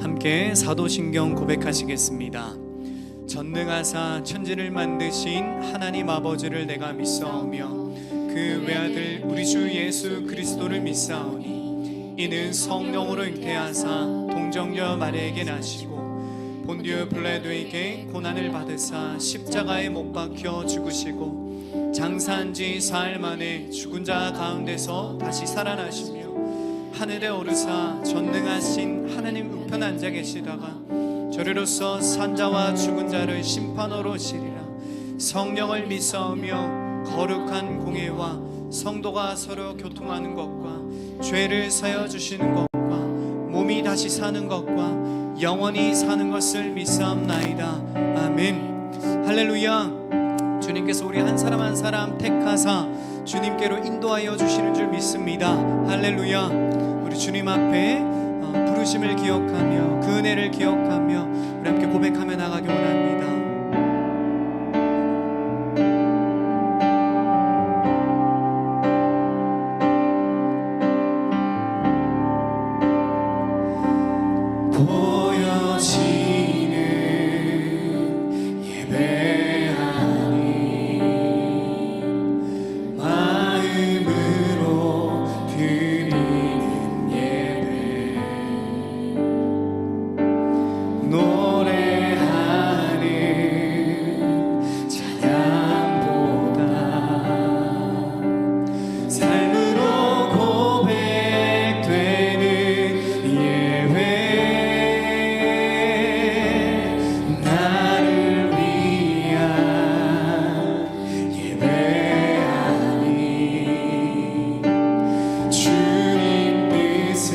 함께 사도신경 고백하시겠습니다. 전능하사 천지를 만드신 하나님 아버지를 내가 믿사오며 그 외아들 우리 주 예수 그리스도를 믿사오니 이는 성령으로 잉태하사 동정녀 마리아에게 나시고 본디오 빌라도에게 고난을 받으사 십자가에 못 박혀 죽으시고 장사한 지 사흘 만에 죽은 자 가운데서 다시 살아나시며 하늘에 오르사 전능하신 하나님 우편 앉아 계시다가 저리로서 산자와 죽은 자를 심판하러 오시리라. 성령을 믿사오며 거룩한 공예와 성도가 서로 교통하는 것과 죄를 사여 주시는 것과 몸이 다시 사는 것과 영원히 사는 것을 믿사옵나이다. 아멘. 할렐루야. 주님께서 우리 한 사람 한 사람 택하사 주님께로 인도하여 주시는 줄 믿습니다. 할렐루야. 우리 주님 앞에 부르심을 기억하며 그 은혜를 기억하며 우리 함께 고백하며 나가기 원합니다. 보여지는 예배하니 마음으로 드리는 예배 노래하는 찬양보다 삶으로 고백되는 예배 나를 위한 예배하니 주님 뜻을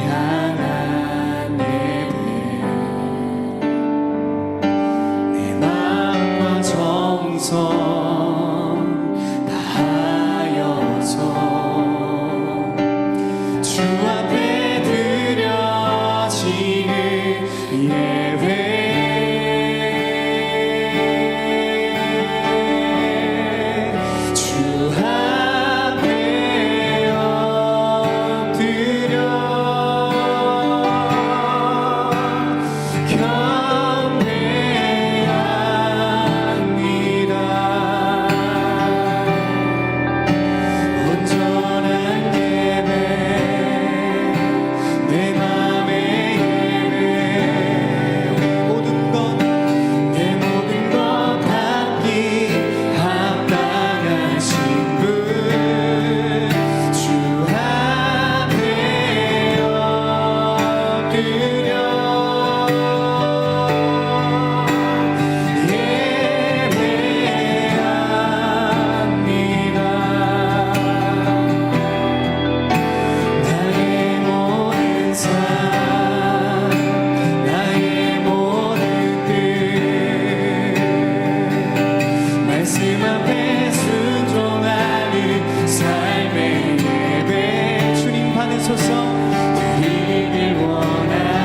향한 예배 내 마음과 정성 다하여서 주 앞에 드려지는 예배 주 앞에 엎드려 경배합니다. 온전한 예배 내 맘의 예배 모든 것 내 모든 것 받기 합당하신 분 주 앞에 엎드려 예배합니다. 나의 모든 삶 나의 모든 뜻 말씀 앞에 순종하는 삶의 예배 주님 받으소서 드리길 원하네.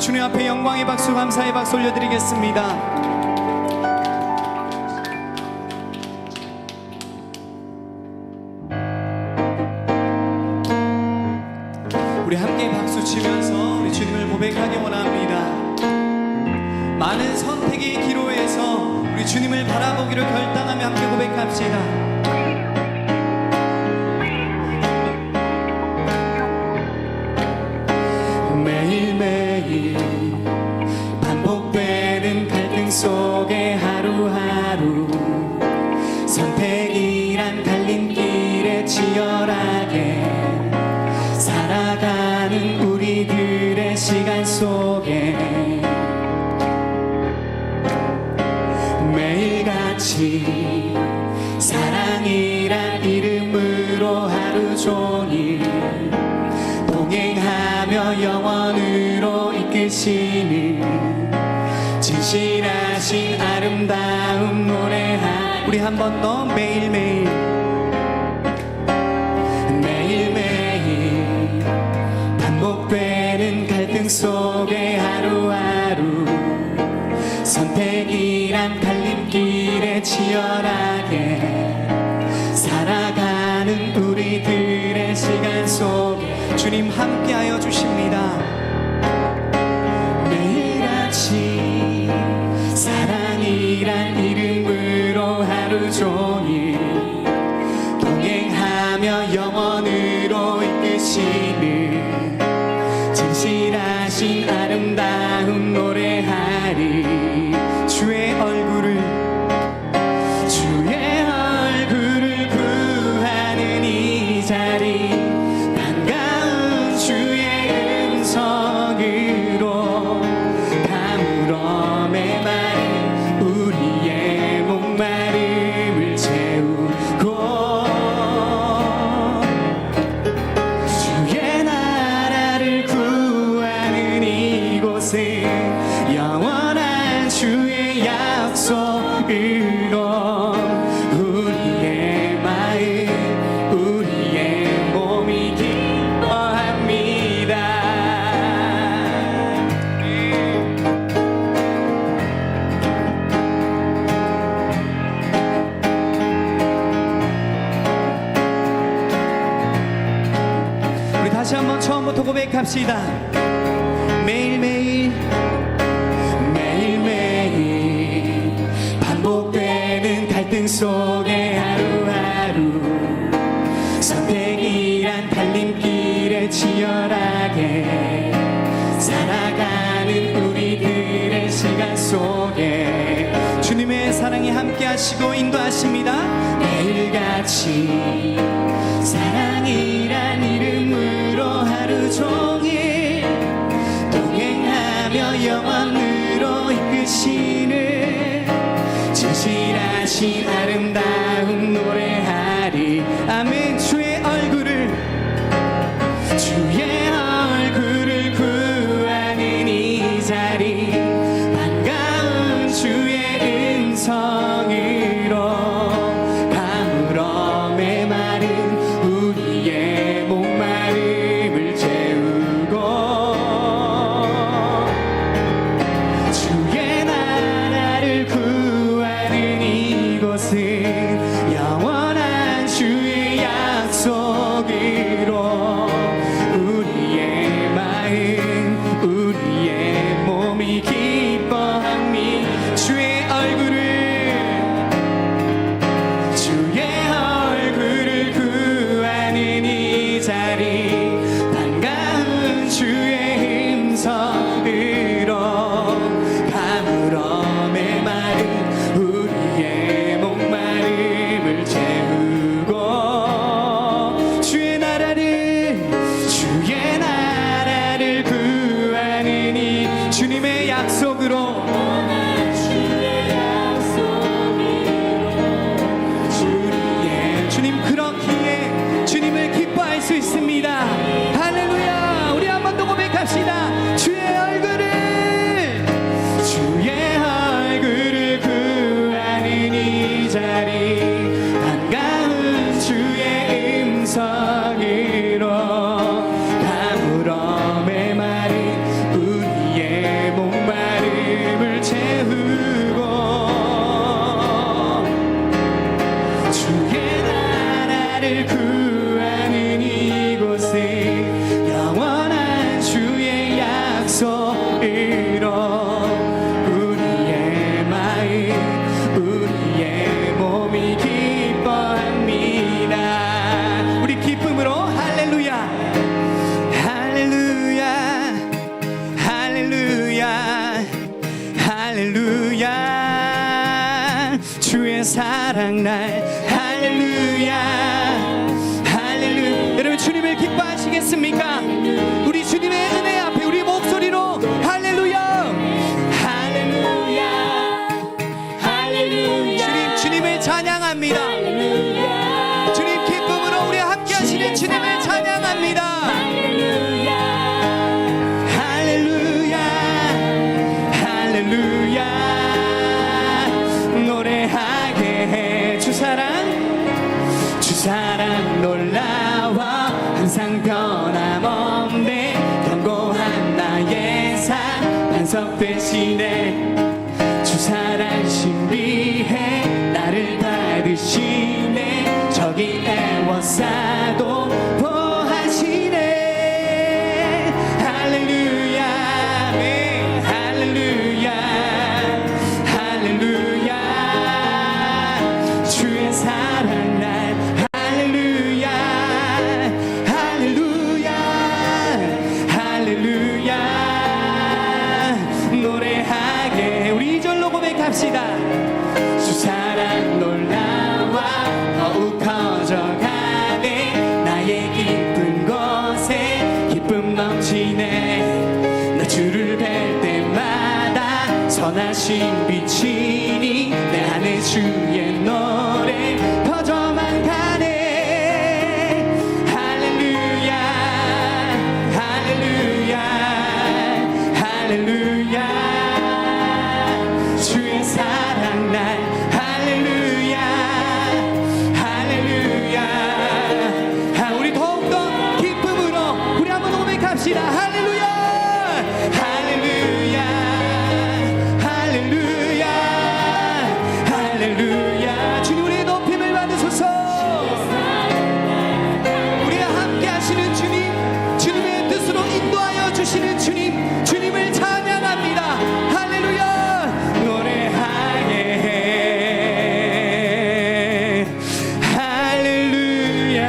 우리 주님 앞에 영광의 박수, 감사의 박수 올려드리겠습니다. 우리 함께 박수 치면서 우리 주님을 고백하기 원합니다. 많은 선택의 기로에서 우리 주님을 바라보기로 결단하며 함께 고백합시다. 매일매일 반복되는 갈등 속에 하루하루 선택이란 갈림길에 치열하게 살아가는 우리들의 시간 속에 매일같이 사랑이란 이름으로 하루 종일 동행하며 영원으로 이끄시는 진실하신 아름다운 노래하 우리 한 번 더 매일매일 매일매일 반복되는 갈등 속에 하루하루 선택이란 갈림길에 치열하게 살아가는 우리들의 시간 속에 주님 함께하여 주십니다. 매일같이 사랑이란 이름으로 하루 종일 동행하며 영원으로 이끄시는 진실하신 아름다운 노래하리. 주의 얼굴을 구하는 이 자리 반가운 주의 음성으로 가물음의 말 우리의 목마름을 채우고 주의 나라를 구하는 이곳에 영원한 주의 약속으로 우리의 마음 우리의 몸이 기뻐합니다. 우리 다시 한번 처음부터 고백합시다. 매일매일 반복되는 갈등 속에 하루하루 선택이란 달림길에 치열하게 살아가는 우리들의 시간 속에 주님의 사랑이 함께하시고 인도하십니다. 매일같이 사랑이란 이름으로 하루 종일 동행하며 영원으로 이끄시는 진실하신 아름다운 노래하리. 아멘. 주의 얼굴을 구하는 이 자리 반가운 주의 음성으로 가물음의 말은 우리의 목마름을 채우고 주의 나라를 구하는 이곳은 영원한 주의 주의 사랑 날 할렐루야 할렐루야. 여러분 주님을 기뻐하시겠습니까? 우리 주님의 은혜 앞에 우리 목소리로 할렐루야 할렐루야 할렐루야. 주님을 찬양합니다. 주님 기쁨으로 우리 함께 하시는 주님을 찬양합니다. 할렐루야 할렐루야. 노래하게 해 주 사랑 놀라워 항상 변함없네. 견고한 나의 삶 반석 되시네. 주 사랑 신비해 나를 받으시네. 적이 애워싸도 보하시네. 할렐루야 네 할렐루야 할렐루야. 주의 사랑 날 할렐루야 할렐루야 할렐루야. 노래하게 우리 이절로 고백합시다. 주 사랑 놀라워 더욱 커져가네. 나의 기쁜 곳에 기쁨 넘치네. 나 주를 뵐 때마다 선하신 빛이니 내 안에 주의 노래 퍼져만 가네. 할렐루야 할렐루야 할렐루야. 주의 사랑 날 할렐루야 할렐루야. 우리 더욱더 기쁨으로 우리 한번 고백합시다. 할렐루야 할렐루야 할렐루야 할렐루야. 주님 우리의 높임을 받으소서. 우리와 함께 하시는 주님, 주님의 뜻으로 인도하여 주시는 주님, 주님을 찬양합니다. 할렐루야. 노래하게 해 할렐루야.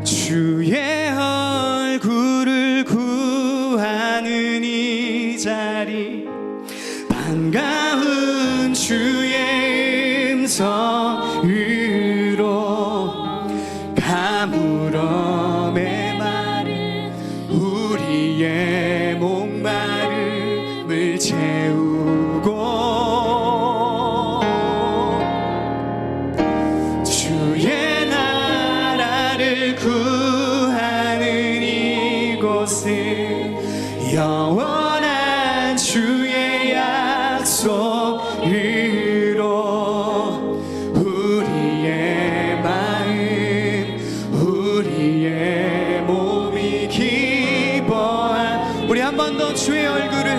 주의 얼굴을 구하는 이 자리 반가운 주의 음성으로 가물음의 말은 우리의 목마름을 채우고 주의 나라를 구하는 이곳은 영원한 주의 약속으로 우리의 마음 우리의 몸이 기뻐한. 우리 한 번 더 주의 얼굴을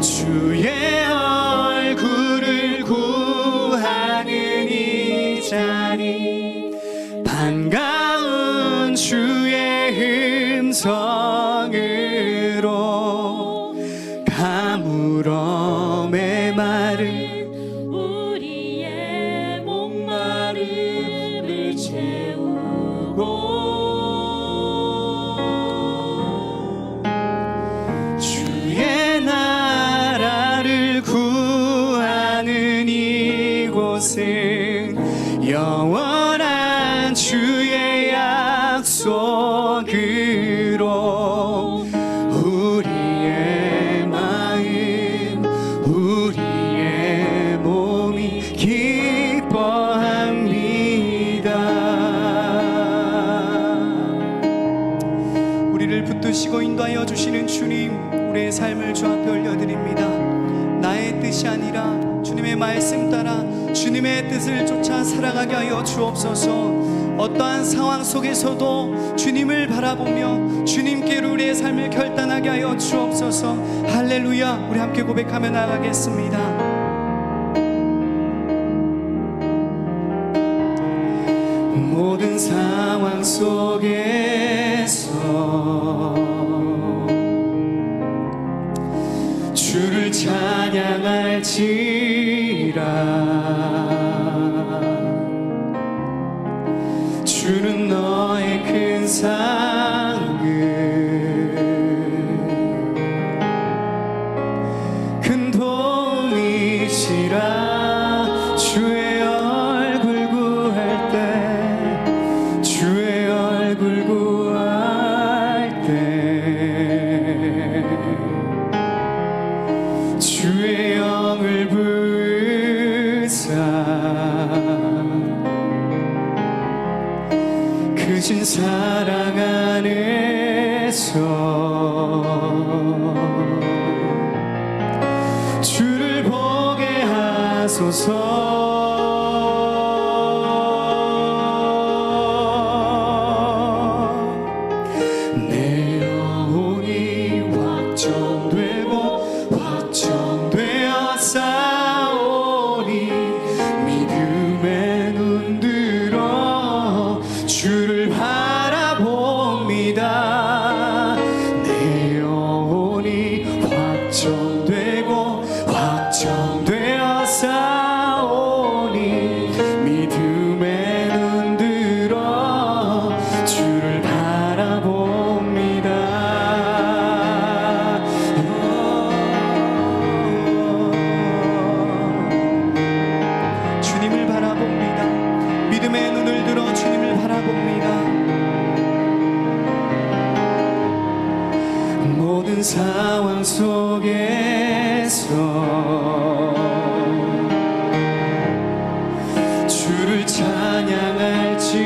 주의 얼굴을 구하는 이 자리 반가운 주의 음성으로 가물음의 말은 우리의 목마름을 채우고 주의 나라를 구하는 이곳은 영원한 주의 약속으로 우리의 마음 우리의 몸이 기뻐합니다. 우리를 붙드시고 인도하여 주시는 주님, 우리의 삶을 주 앞에 올려드립니다. 나의 뜻이 아니라 주님의 말씀 따라 주님의 뜻을 쫓아 살아가게 하여 주옵소서. 어떠한 상황 속에서도 주님을 바라보며 주님께로 우리의 삶을 결단하게 하여 주옵소서. 할렐루야. 우리 함께 고백하며 나가겠습니다. 모든 상황 속에서 주를 찬양할지라. 주는 너의 그 상급 큰 도움이시라 주의 얼굴 구할 때 주의 얼굴 구할 때 주의 영을 부으사 크신 사랑 안에서 주를 보게 하소서 내 영혼이 확정되고 확정되어 싸우니 믿음의 눈 들어 주를 바라봅니다 내 영혼이 확정되고 확정되어 싸우니 믿음의 눈 들어 주를 바라봅니다 주님을 바라봅니다 믿음의 눈을 들어 주님을 바라봅니다 모든 상황 속에서 주를 찬양할지라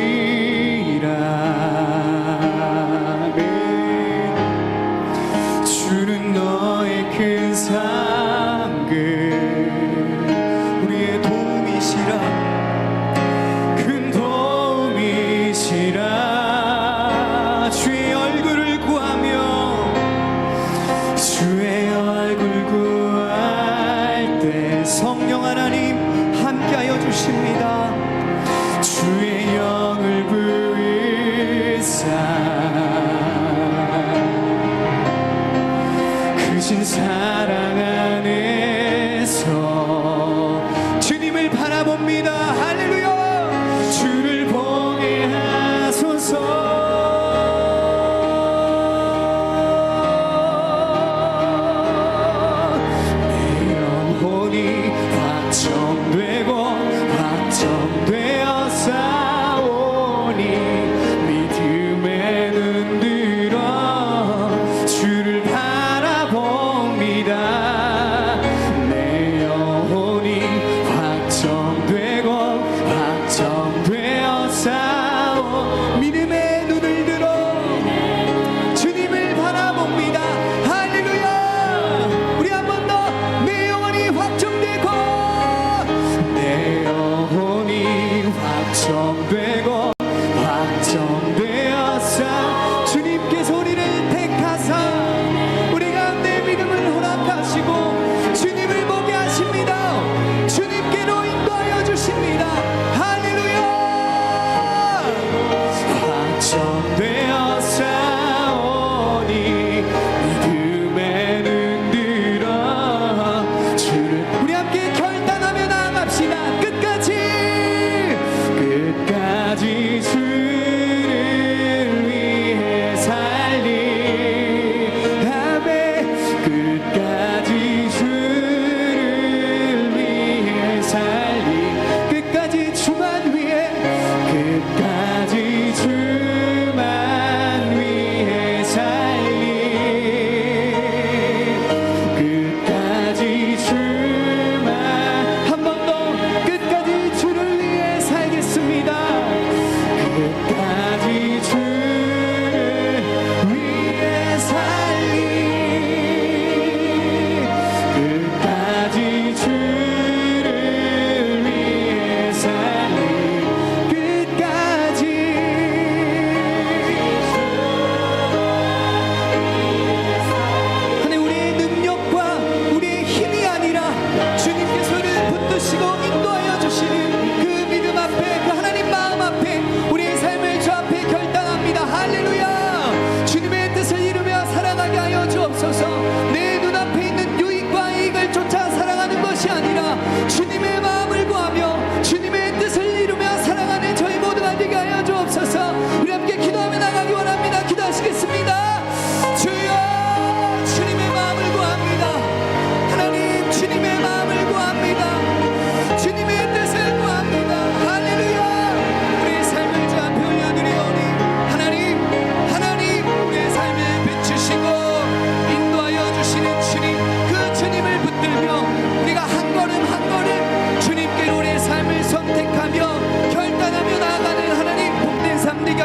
주는 너의 큰 상급 우리의 도움이시라 큰 도움이시라 주의 얼굴을 구하며 주의 얼굴 구할 때 성령 하나님 함께하여 주십니다 주의 영을 부으사 크신 사랑 안에서 주님을 바라봅니다 할렐루야 주를 보게 하소서 확정되고 확정되어 싸우니 믿음의 눈 들어 주를 바라봅니다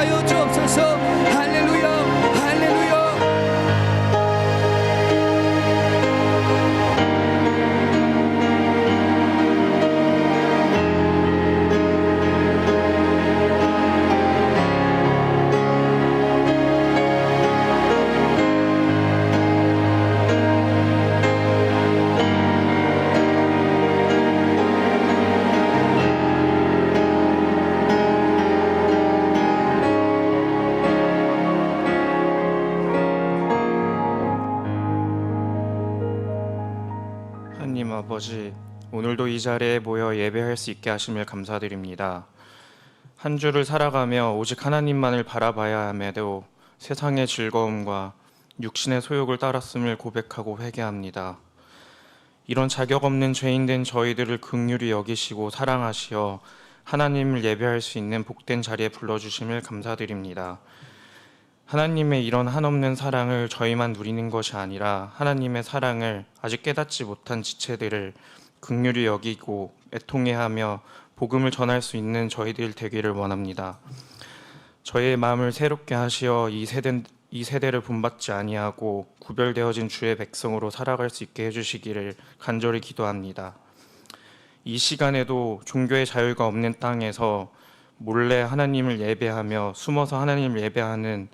하여 주옵소서. 할렐루야, 할렐루야. 하나님 아버지, 오늘도 이 자리에 모여 예배할 수 있게 하심을 감사드립니다. 한 주를 살아가며 오직 하나님만을 바라봐야 함에도 세상의 즐거움과 육신의 소욕을 따랐음을 고백하고 회개합니다. 이런 자격 없는 죄인된 저희들을 긍휼히 여기시고 사랑하시어 하나님을 예배할 수 있는 복된 자리에 불러주심을 감사드립니다. 하나님의 이런 한없는 사랑을 저희만 누리는 것이 아니라 하나님의 사랑을 아직 깨닫지 못한 지체들을 긍휼히 여기고 애통해하며 복음을 전할 수 있는 저희들 되기를 원합니다. 저희의 마음을 새롭게 하시어 이 세대를 본받지 아니하고 구별되어진 주의 백성으로 살아갈 수 있게 해주시기를 간절히 기도합니다. 이 시간에도 종교의 자유가 없는 땅에서 몰래 하나님을 예배하며 숨어서 하나님을 예배하는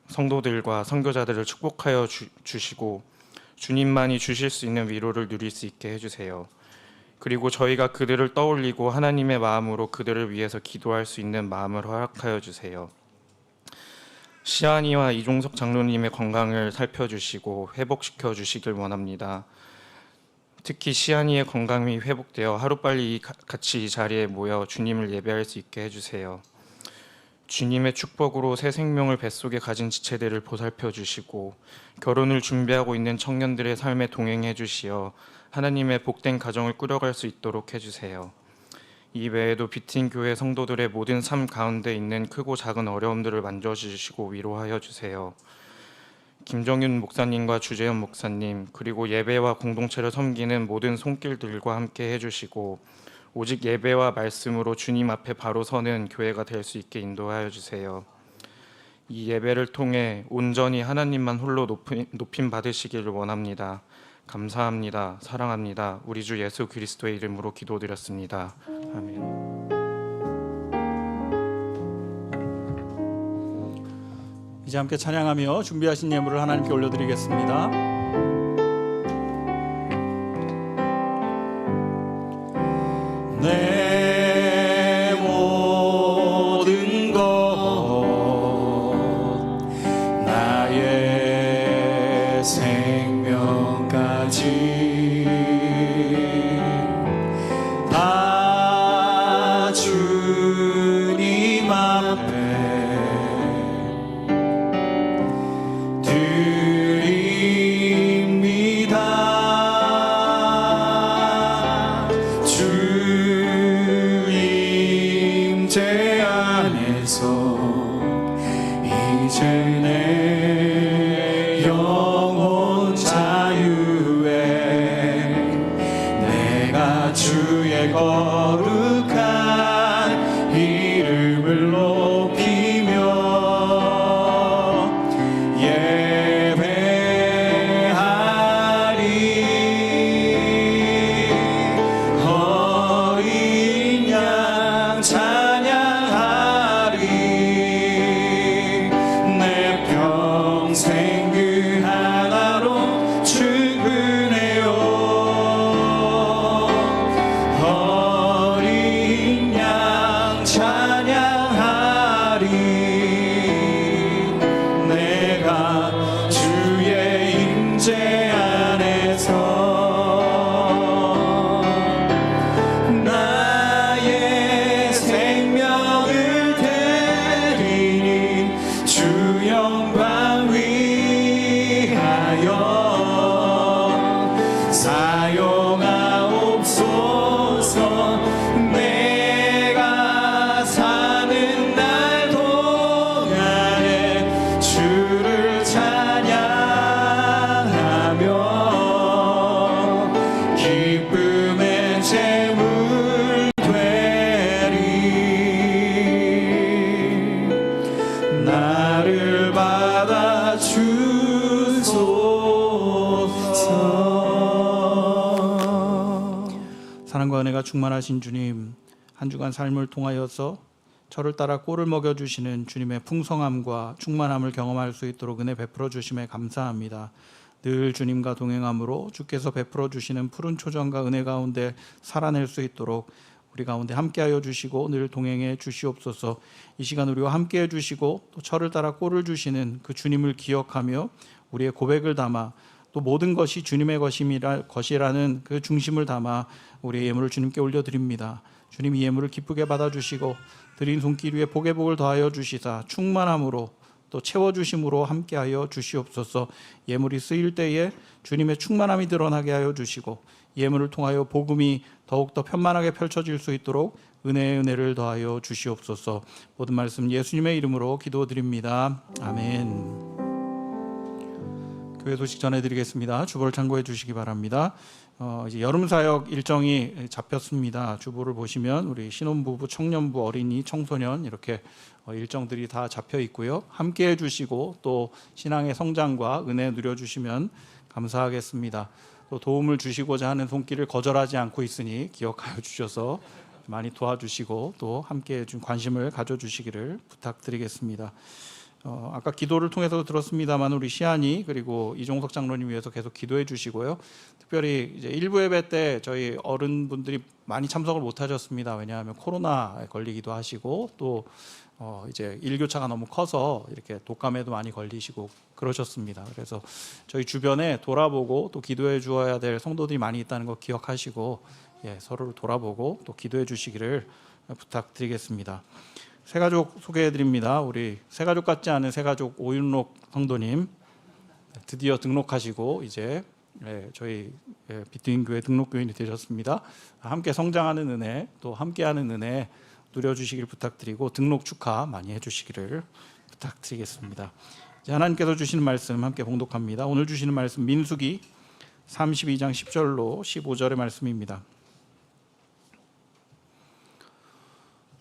성도들과 선교자들을 축복하여 주시고 주님만이 주실 수 있는 위로를 누릴 수 있게 해주세요. 그리고 저희가 그들을 떠올리고 하나님의 마음으로 그들을 위해서 기도할 수 있는 마음을 허락하여 주세요. 시안이와 이종석 장로님의 건강을 살펴주시고 회복시켜 주시길 원합니다. 특히 시안이의 건강이 회복되어 하루빨리 같이 이 자리에 모여 주님을 예배할 수 있게 해주세요. 주님의 축복으로 새 생명을 뱃속에 가진 지체들을 보살펴 주시고 결혼을 준비하고 있는 청년들의 삶에 동행해 주시어 하나님의 복된 가정을 꾸려갈 수 있도록 해주세요. 이 외에도 비틴 교회 성도들의 모든 삶 가운데 있는 크고 작은 어려움들을 만져주시고 위로하여 주세요. 김정윤 목사님과 주재현 목사님, 그리고 예배와 공동체를 섬기는 모든 손길들과 함께 해주시고 오직 예배와 말씀으로 주님 앞에 바로 서는 교회가 될 수 있게 인도하여 주세요. 이 예배를 통해 온전히 하나님만 홀로 높임 받으시기를 원합니다. 감사합니다. 사랑합니다. 우리 주 예수 그리스도의 이름으로 기도드렸습니다. 아멘. 이제 함께 찬양하며 준비하신 예물을 하나님께 올려드리겠습니다. 내 모든 것 나의 생명까지 다 주님 앞에 드립니다. 주 임재 안에서 이제 내 영혼 자유에 내가 주의 거룩한 이름을 높이며 예배하리. 어린 양 찬양하리. 내 평생 그 하나로 충분해요. 어린 양 찬양하리. 내가 주의 임재 안에서 나의 생명을 드리니 주 영광 위하여 사용하옵소서. 내가 사는 날도 나를 받아 주소서. 사랑과 은혜가 충만하신 주님, 한 주간 삶을 통하여서 저를 따라 꼴을 먹여주시는 주님의 풍성함과 충만함을 경험할 수 있도록 은혜 베풀어 주심에 감사합니다. 늘 주님과 동행함으로 주께서 베풀어 주시는 푸른 초전과 은혜 가운데 살아낼 수 있도록 우리 가운데 함께하여 주시고 늘 동행해 주시옵소서. 이 시간 우리와 함께해 주시고 또 저를 따라 꼴을 주시는 그 주님을 기억하며 우리의 고백을 담아 또 모든 것이 주님의 것이라는 그 중심을 담아 우리의 예물을 주님께 올려드립니다. 주님, 이 예물을 기쁘게 받아주시고 드린 손길 위에 복의 복을 더하여 주시사 충만함으로 또 채워주심으로 함께하여 주시옵소서. 예물이 쓰일 때에 주님의 충만함이 드러나게 하여 주시고 예물을 통하여 복음이 더욱더 편만하게 펼쳐질 수 있도록 은혜의 은혜를 더하여 주시옵소서. 모든 말씀 예수님의 이름으로 기도드립니다. 아멘. 교회 소식 전해드리겠습니다. 주보를 참고해 주시기 바랍니다. 이제 여름 사역 일정이 잡혔습니다. 주보를 보시면 우리 신혼부부, 청년부, 어린이, 청소년 이렇게 일정들이 다 잡혀 있고요. 함께해 주시고 또 신앙의 성장과 은혜 누려주시면 감사하겠습니다. 또 도움을 주시고자 하는 손길을 거절하지 않고 있으니 기억하여 주셔서 많이 도와주시고 또 함께해 준 관심을 가져주시기를 부탁드리겠습니다. 아까 기도를 통해서 들었습니다만 우리 시안이 그리고 이종석 장로님 위해서 계속 기도해 주시고요. 특별히 이제 일부 예배 때 저희 어른분들이 많이 참석을 못 하셨습니다. 왜냐하면 코로나에 걸리기도 하시고 또 이제 일교차가 너무 커서 이렇게 독감에도 많이 걸리시고 그러셨습니다. 그래서 저희 주변에 돌아보고 또 기도해 주어야 될 성도들이 많이 있다는 거 기억하시고 서로를 돌아보고 또 기도해 주시기를 부탁드리겠습니다. 새가족 소개해 드립니다. 우리 새가족 같지 않은 새가족 오윤록 성도님 드디어 등록하시고 이제 저희 비트윈 교회 등록교인이 되셨습니다. 함께 성장하는 은혜 또 함께하는 은혜 누려주시길 부탁드리고 등록 축하 많이 해주시기를 부탁드리겠습니다. 이제 하나님께서 주시는 말씀 함께 봉독합니다. 오늘 주시는 말씀 민수기 32장 10절로 15절의 말씀입니다.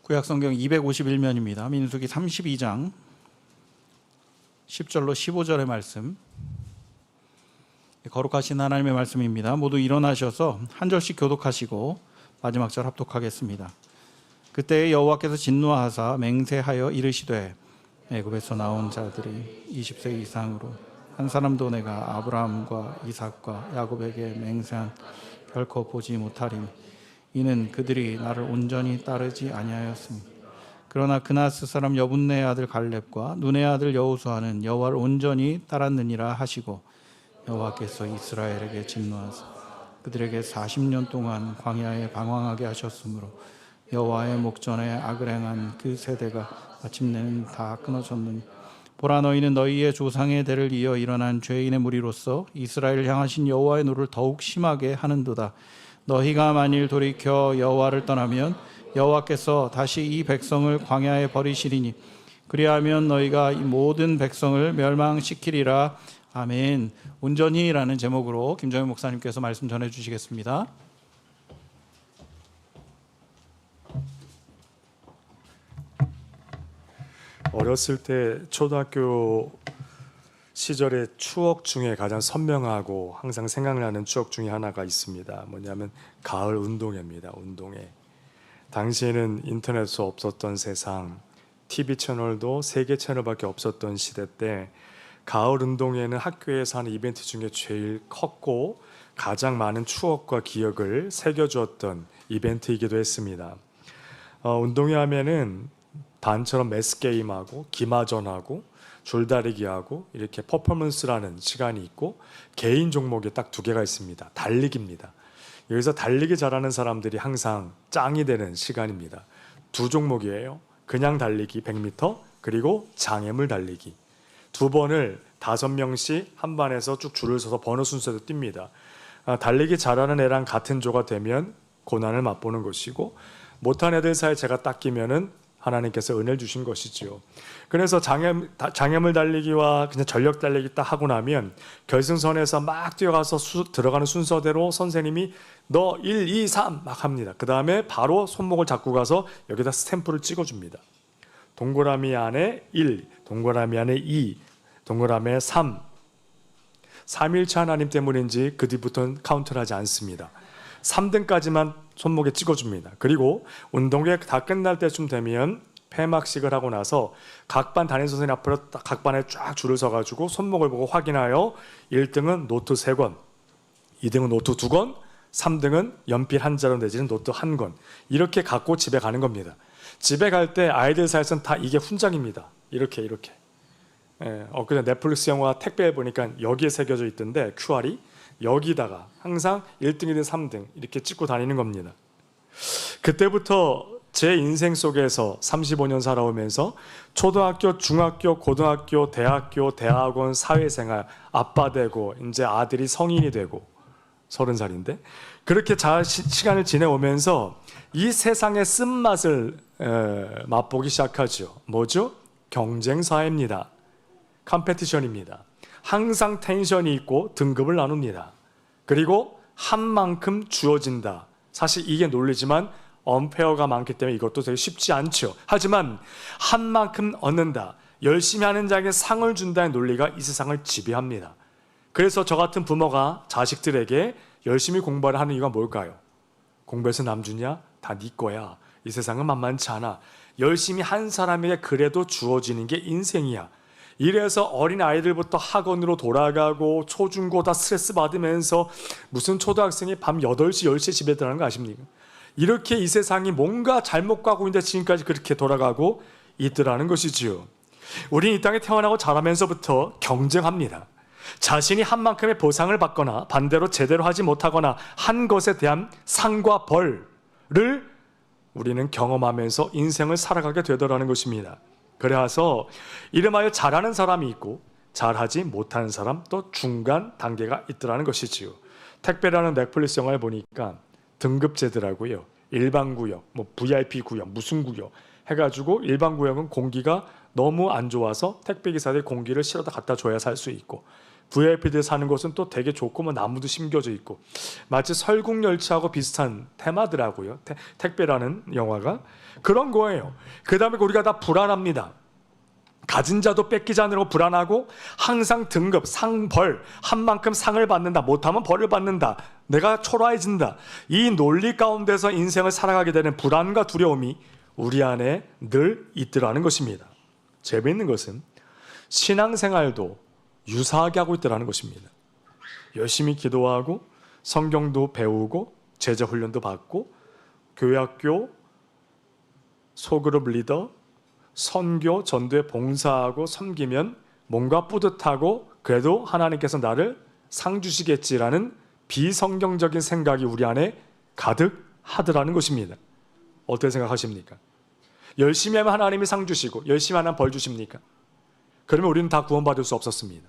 구약성경 251면입니다. 민수기 32장 10절로 15절의 말씀, 거룩하신 하나님의 말씀입니다. 모두 일어나셔서 한 절씩 교독하시고 마지막 절 합독하겠습니다. 그때 여호와께서 진노하사 맹세하여 이르시되 애굽에서 나온 자들이 20세 이상으로 한 사람도 내가 아브라함과 이삭과 야곱에게 맹세한 결코 보지 못하리니 이는 그들이 나를 온전히 따르지 아니하였습니다. 그러나 그나스 사람 여분네의 아들 갈렙과 눈의 아들 여호수아는 여호와를 온전히 따랐느니라 하시고 여호와께서 이스라엘에게 진노하사 그들에게 40년 동안 광야에 방황하게 하셨으므로 여호와의 목전에 악을 행한 그 세대가 마침내는 다 끊어졌느니 보라, 너희는 너희의 조상의 대를 이어 일어난 죄인의 무리로서 이스라엘을 향하신 여호와의 노를 더욱 심하게 하는도다. 너희가 만일 돌이켜 여호와를 떠나면 여호와께서 다시 이 백성을 광야에 버리시리니 그리하면 너희가 이 모든 백성을 멸망시키리라. 아멘. 온전히라는 제목으로 김정현 목사님께서 말씀 전해주시겠습니다. 어렸을 때 초등학교 시절의 추억 중에 가장 선명하고 항상 생각나는 추억 중에 하나가 있습니다. 뭐냐면 가을 운동회입니다. 운동회. 당시에는 인터넷이 없었던 세상, TV 채널도 3개 채널밖에 없었던 시대 때 가을 운동회는 학교에서 하는 이벤트 중에 제일 컸고 가장 많은 추억과 기억을 새겨주었던 이벤트이기도 했습니다. 운동회 하면은 반처럼 매스게임하고 기마전하고 줄다리기하고 이렇게 퍼포먼스라는 시간이 있고 개인 종목이 딱 2개가 있습니다. 달리기입니다. 여기서 달리기 잘하는 사람들이 항상 짱이 되는 시간입니다. 2 종목이에요. 그냥 달리기 100m 그리고 장애물 달리기. 2번을 5명씩 한 반에서 쭉 줄을 서서 번호 순서대로 뜁니다. 달리기 잘하는 애랑 같은 조가 되면 고난을 맛보는 것이고 못한 애들 사이에 제가 딱 끼면은 하나님께서 은혜를 주신 것이지요. 그래서 장애물 달리기와 그냥 전력 달리기 딱 하고 나면 결승선에서 막 뛰어가서 들어가는 순서대로 선생님이 너 1, 2, 3 막 합니다. 그 다음에 바로 손목을 잡고 가서 여기다 스탬프를 찍어줍니다. 동그라미 안에 1, 동그라미 안에 2, 동그라미 안에 3. 삼위일체 하나님 때문인지 그 뒤부터는 카운트를 하지 않습니다. 3등까지만 손목에 찍어줍니다. 그리고 운동회 다 끝날 때쯤 되면 폐막식을 하고 나서 각 반 담임 선생님 앞으로 각 반에 쫙 줄을 서가지고 손목을 보고 확인하여 1등은 노트 3권, 2등은 노트 2권, 3등은 연필 한 자루 내지는 노트 1권, 이렇게 갖고 집에 가는 겁니다. 집에 갈 때 아이들 사이에서는 다 이게 훈장입니다. 이렇게. 엊그제 넷플릭스 영화 택배에 보니까 여기에 새겨져 있던데 QR이 여기다가 항상 1등이든 3등 이렇게 찍고 다니는 겁니다. 그때부터 제 인생 속에서 35년 살아오면서 초등학교, 중학교, 고등학교, 대학교, 대학원, 사회생활, 아빠 되고 이제 아들이 성인이 되고 30살인데 그렇게 시간을 지내오면서 이 세상의 쓴맛을 맛보기 시작하죠. 뭐죠? 경쟁사회입니다. 컴페티션입니다. 항상 텐션이 있고 등급을 나눕니다. 그리고 한 만큼 주어진다. 사실 이게 논리지만 언페어가 많기 때문에 이것도 되게 쉽지 않죠. 하지만 한 만큼 얻는다. 열심히 하는 자에게 상을 준다는 논리가 이 세상을 지배합니다. 그래서 저 같은 부모가 자식들에게 열심히 공부를 하는 이유가 뭘까요? 공부해서 남 주냐? 다 네 거야. 이 세상은 만만치 않아. 열심히 한 사람에게 그래도 주어지는 게 인생이야. 이래서 어린 아이들부터 학원으로 돌아가고 초중고 다 스트레스 받으면서 무슨 초등학생이 밤 8시, 10시에 집에 들어가는 거 아십니까? 이렇게 이 세상이 뭔가 잘못 가고 있는데 지금까지 그렇게 돌아가고 있더라는 것이지요. 우리는 이 땅에 태어나고 자라면서부터 경쟁합니다. 자신이 한 만큼의 보상을 받거나 반대로 제대로 하지 못하거나 한 것에 대한 상과 벌을 우리는 경험하면서 인생을 살아가게 되더라는 것입니다. 그래서 이름하여 잘하는 사람이 있고 잘하지 못하는 사람, 또 중간 단계가 있더라는 것이지요. 택배라는 넷플릭스 영화를 보니까 등급제더라고요. 일반 구역, 뭐 VIP 구역, 무슨 구역 해가지고 일반 구역은 공기가 너무 안 좋아서 택배 기사들이 공기를 실어다 갖다 줘야 살 수 있고, VIP들 사는 곳은 또 되게 좋고 뭐 나무도 심겨져 있고, 마치 설국열차하고 비슷한 테마더라고요. 택배라는 영화가 그런 거예요. 그 다음에 우리가 다 불안합니다. 가진 자도 뺏기지 않으려고 불안하고 항상 등급, 상, 벌 한 만큼 상을 받는다. 못하면 벌을 받는다. 내가 초라해진다. 이 논리 가운데서 인생을 살아가게 되는 불안과 두려움이 우리 안에 늘 있더라는 것입니다. 재미있는 것은 신앙생활도 유사하게 하고 있더라는 것입니다. 열심히 기도하고 성경도 배우고 제자훈련도 받고 교회학교 소그룹 리더 선교 전도에 봉사하고 섬기면 뭔가 뿌듯하고 그래도 하나님께서 나를 상 주시겠지라는 비성경적인 생각이 우리 안에 가득하더라는 것입니다. 어떻게 생각하십니까? 열심히 하면 하나님이 상 주시고 열심히 하면 벌 주십니까? 그러면 우리는 다 구원받을 수 없었습니다.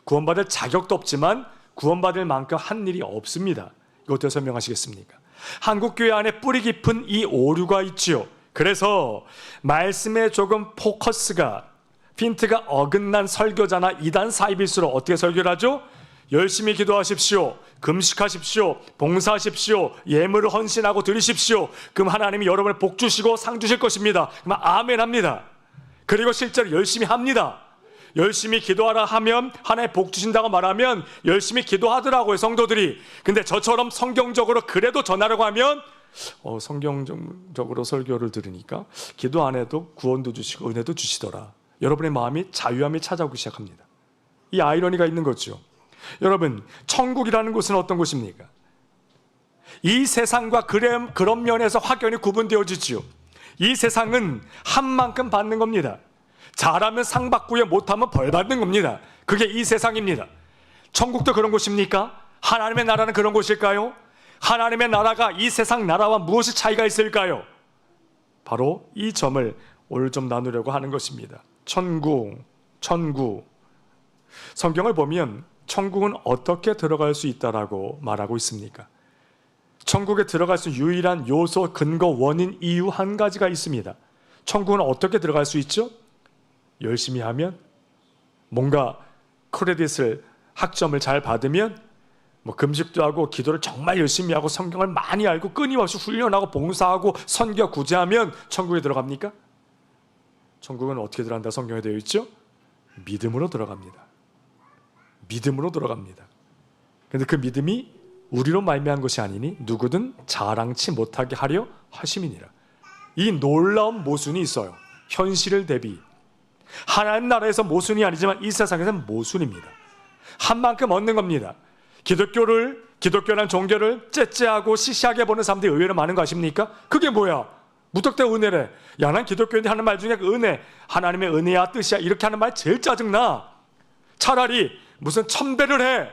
구원받을 자격도 없지만 구원받을 만큼 한 일이 없습니다. 이거 어떻게 설명하시겠습니까? 한국교회 안에 뿌리 깊은 이 오류가 있지요. 그래서 말씀에 조금 포커스가 핀트가 어긋난 설교자나 이단 사입일수록 어떻게 설교를 하죠? 열심히 기도하십시오. 금식하십시오. 봉사하십시오. 예물을 헌신하고 드리십시오. 그럼 하나님이 여러분을 복 주시고 상 주실 것입니다. 그럼 아멘 합니다. 그리고 실제로 열심히 합니다. 열심히 기도하라 하면 하나님 복 주신다고 말하면 열심히 기도하더라고요, 성도들이. 근데 저처럼 성경적으로 그래도 전하려고 하면 성경적으로 설교를 들으니까 기도 안 해도 구원도 주시고 은혜도 주시더라. 여러분의 마음이 자유함이 찾아오기 시작합니다. 이 아이러니가 있는 거죠. 여러분, 천국이라는 곳은 어떤 곳입니까? 이 세상과 그런 면에서 확연히 구분되어지지요. 이 세상은 한 만큼 받는 겁니다. 잘하면 상 받고요, 못하면 벌 받는 겁니다. 그게 이 세상입니다. 천국도 그런 곳입니까? 하나님의 나라는 그런 곳일까요? 하나님의 나라가 이 세상 나라와 무엇이 차이가 있을까요? 바로 이 점을 오늘 좀 나누려고 하는 것입니다. 천국. 성경을 보면 천국은 어떻게 들어갈 수 있다라고 말하고 있습니까? 천국에 들어갈 수 있는 유일한 요소, 근거, 원인, 이유 한 가지가 있습니다. 천국은 어떻게 들어갈 수 있죠? 열심히 하면, 뭔가 크레딧을, 학점을 잘 받으면, 뭐 금식도 하고 기도를 정말 열심히 하고 성경을 많이 알고 끊임없이 훈련하고 봉사하고 선교 구제하면 천국에 들어갑니까? 천국은 어떻게 들어간다 성경에 되어 있죠? 믿음으로 들어갑니다. 믿음으로 들어갑니다. 그런데 그 믿음이 우리로 말미암은 것이 아니니 누구든 자랑치 못하게 하려 하심이니라. 이 놀라운 모순이 있어요. 현실을 대비. 하나님 나라에서 모순이 아니지만 이 세상에서는 모순입니다. 한 만큼 얻는 겁니다. 기독교란 종교를 째째하고 시시하게 보는 사람들이 의외로 많은 거 아십니까? 그게 뭐야? 무턱대고 은혜래. 야, 난 기독교인데 하는 말 중에 은혜, 하나님의 은혜야 뜻이야 이렇게 하는 말 제일 짜증나. 차라리 무슨 천배를 해,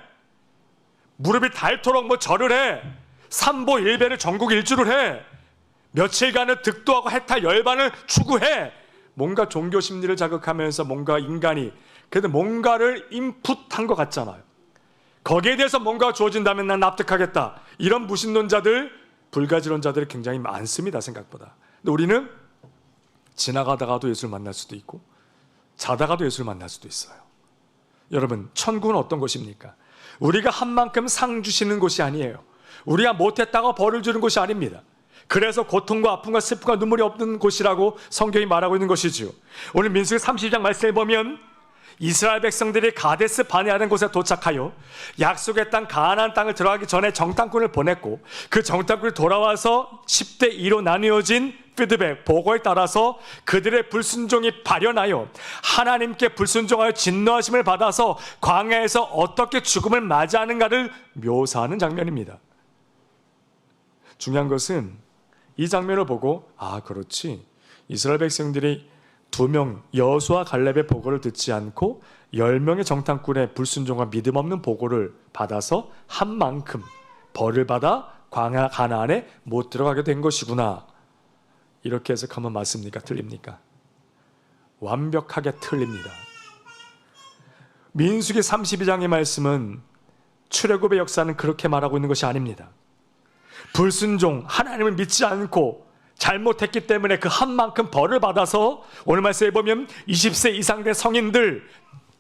무릎이 닳도록 뭐 절을 해, 삼보 일배를 전국 일주를 해, 며칠간을 득도하고 해탈 열반을 추구해. 뭔가 종교 심리를 자극하면서 뭔가 인간이 그래도 뭔가를 인풋한 것 같잖아요. 거기에 대해서 뭔가 주어진다면 난 납득하겠다. 이런 무신론자들, 불가지론자들이 굉장히 많습니다. 생각보다. 근데 우리는 지나가다가도 예수를 만날 수도 있고 자다가도 예수를 만날 수도 있어요. 여러분, 천국은 어떤 곳입니까? 우리가 한 만큼 상 주시는 곳이 아니에요. 우리가 못했다고 벌을 주는 곳이 아닙니다. 그래서 고통과 아픔과 슬픔과 눈물이 없는 곳이라고 성경이 말하고 있는 것이지요. 오늘 민수기 30장 말씀에 보면 이스라엘 백성들이 가데스 바네아라는 곳에 도착하여 약속의 땅 가나안 땅을 들어가기 전에 정탐꾼을 보냈고, 그 정탐꾼이 돌아와서 10대 2로 나뉘어진 피드백, 보고에 따라서 그들의 불순종이 발현하여 하나님께 불순종하여 진노하심을 받아서 광야에서 어떻게 죽음을 맞이하는가를 묘사하는 장면입니다. 중요한 것은 이 장면을 보고 그렇지, 이스라엘 백성들이 2명 여호수아 갈렙의 보고를 듣지 않고 10명의 정탐꾼의 불순종과 믿음 없는 보고를 받아서 한 만큼 벌을 받아 광야 가나안에 못 들어가게 된 것이구나, 이렇게 해석하면 맞습니까? 틀립니까? 완벽하게 틀립니다. 민수기 32장의 말씀은 출애굽의 역사는 그렇게 말하고 있는 것이 아닙니다. 불순종, 하나님을 믿지 않고 잘못했기 때문에 그 한 만큼 벌을 받아서 오늘 말씀에 보면 20세 이상 된 성인들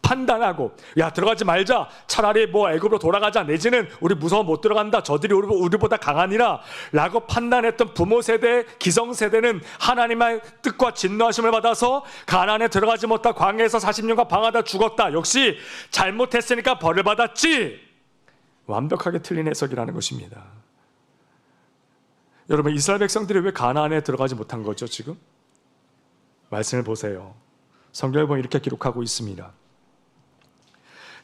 판단하고, 야, 들어가지 말자, 차라리 뭐 애굽으로 돌아가자, 내지는 우리 무서워 못 들어간다, 저들이 우리보다 강하니라 라고 판단했던 부모 세대, 기성 세대는 하나님의 뜻과 진노하심을 받아서 가나안에 들어가지 못하고 광야에서 40년간 방하다 죽었다. 역시 잘못했으니까 벌을 받았지. 완벽하게 틀린 해석이라는 것입니다. 여러분, 이스라엘 백성들이 왜 가나안에 들어가지 못한 거죠? 지금 말씀을 보세요. 성경에 보면 이렇게 기록하고 있습니다.